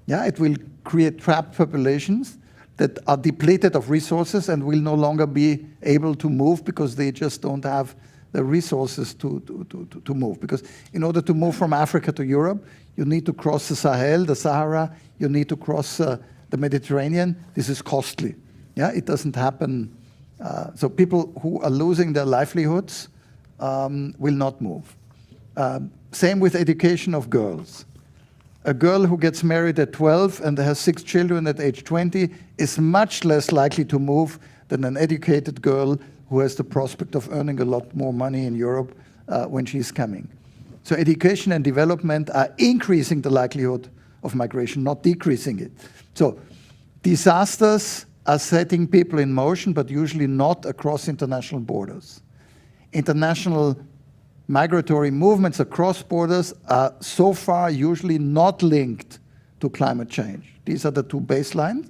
Yeah, it will create trapped populations that are depleted of resources and will no longer be able to move because they just don't have the resources to move. Because in order to move from Africa to Europe, you need to cross the Sahel, the Sahara, you need to cross the Mediterranean. This is costly. Yeah, it doesn't happen. So people who are losing their livelihoods will not move. Same with education of girls. A girl who gets married at 12 and has 6 children at age 20 is much less likely to move than an educated girl who has the prospect of earning a lot more money in Europe when she's coming. So education and development are increasing the likelihood of migration, not decreasing it. So disasters are setting people in motion, but usually not across international borders. International migratory movements across borders are so far usually not linked to climate change. These are the two baselines.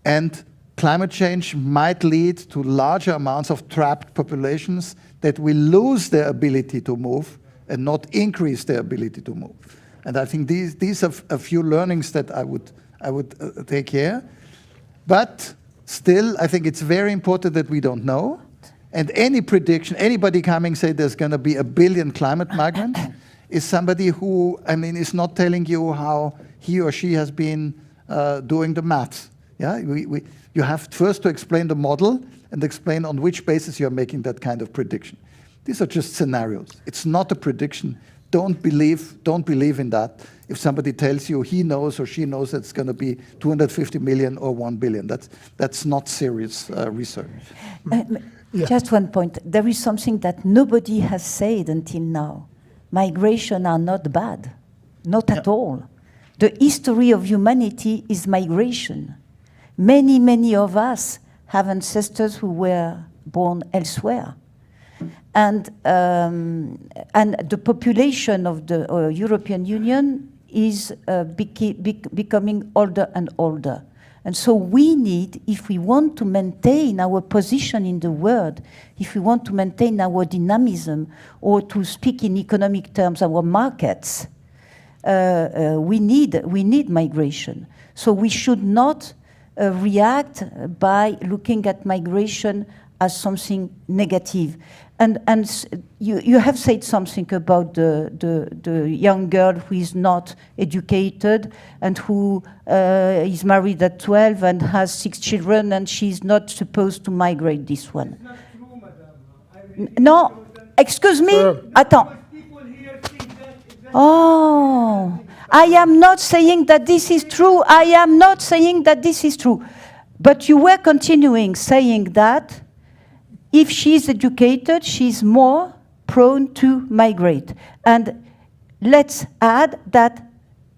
And climate change might lead to larger amounts of trapped populations that will lose their ability to move and not increase their ability to move. And I think these are a few learnings that I would take here. But still, I think it's very important that we don't know. And any prediction, anybody coming say there's going to be 1 billion climate migrants is somebody who, I mean, is not telling you how he or she has been doing the maths. Yeah, you have first to explain the model and explain on which basis you're making that kind of prediction. These are just scenarios. It's not a prediction. Don't believe in that. If somebody tells you he knows or she knows it's going to be 250 million or 1 billion, that's not serious research. Yeah. Just one point. There is something that nobody has said until now. Migration are not bad, not at all. The history of humanity is migration. Many, many of us have ancestors who were born elsewhere. And the population of the European Union is becoming older and older. And so we need, if we want to maintain our position in the world, if we want to maintain our dynamism, or to speak in economic terms, our markets, we need migration. So we should not react by looking at migration as something negative. And you have said something about the young girl who is not educated and who is married at 12 and has 6 children, and she's not supposed to migrate, this one. It's not true, madam. No, excuse me. Attends. People here think that Oh, I am not saying that this is true. I am not saying that this is true. But you were continuing saying that if she's educated, she's more prone to migrate. And let's add that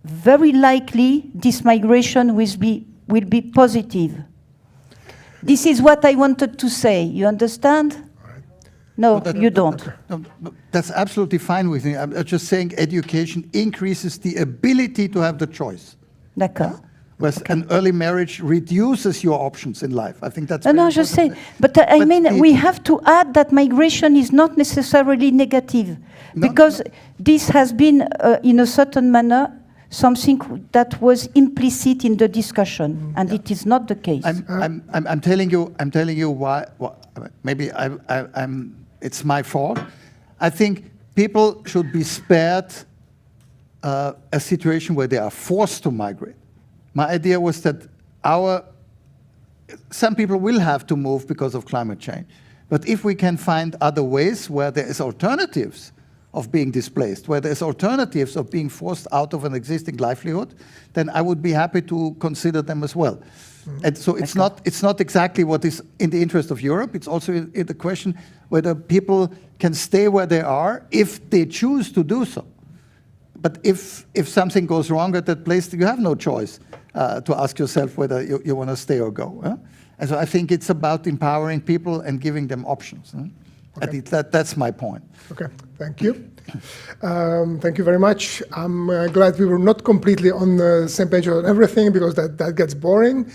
very likely this migration will be positive. This is what I wanted to say. You understand? No, you don't. No, that's absolutely fine with me. I'm just saying education increases the ability to have the choice. D'accord. Whereas an early marriage reduces your options in life. I think that's very No, just say. important. But I mean, we have to add that migration is not necessarily negative, because this has been, in a certain manner, something that was implicit in the discussion, and it is not the case. I'm telling you why. Maybe it's my fault. I think people should be spared a situation where they are forced to migrate. My idea was that some people will have to move because of climate change. But if we can find other ways where there is alternatives of being displaced, where there's alternatives of being forced out of an existing livelihood, then I would be happy to consider them as well. And so it's not exactly what is in the interest of Europe. It's also in the question whether people can stay where they are if they choose to do so. But if something goes wrong at that place, you have no choice to ask yourself whether you want to stay or go. Huh? And so I think it's about empowering people and giving them options. Huh? Okay. I think that's my point. Okay, thank you. Thank you very much. I'm glad we were not completely on the same page on everything, because that gets boring.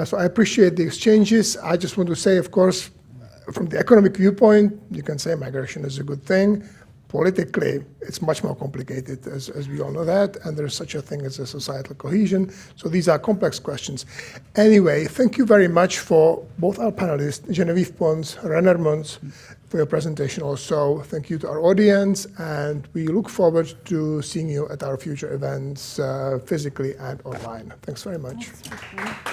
So I appreciate the exchanges. I just want to say, of course, from the economic viewpoint, you can say migration is a good thing. Politically, it's much more complicated, as we all know that, and there's such a thing as a societal cohesion. So these are complex questions. Anyway, thank you very much for both our panelists, Genevieve Pons, Rainer Mons, for your presentation also. Thank you to our audience, and we look forward to seeing you at our future events, physically and online. Thanks very much. Thank you.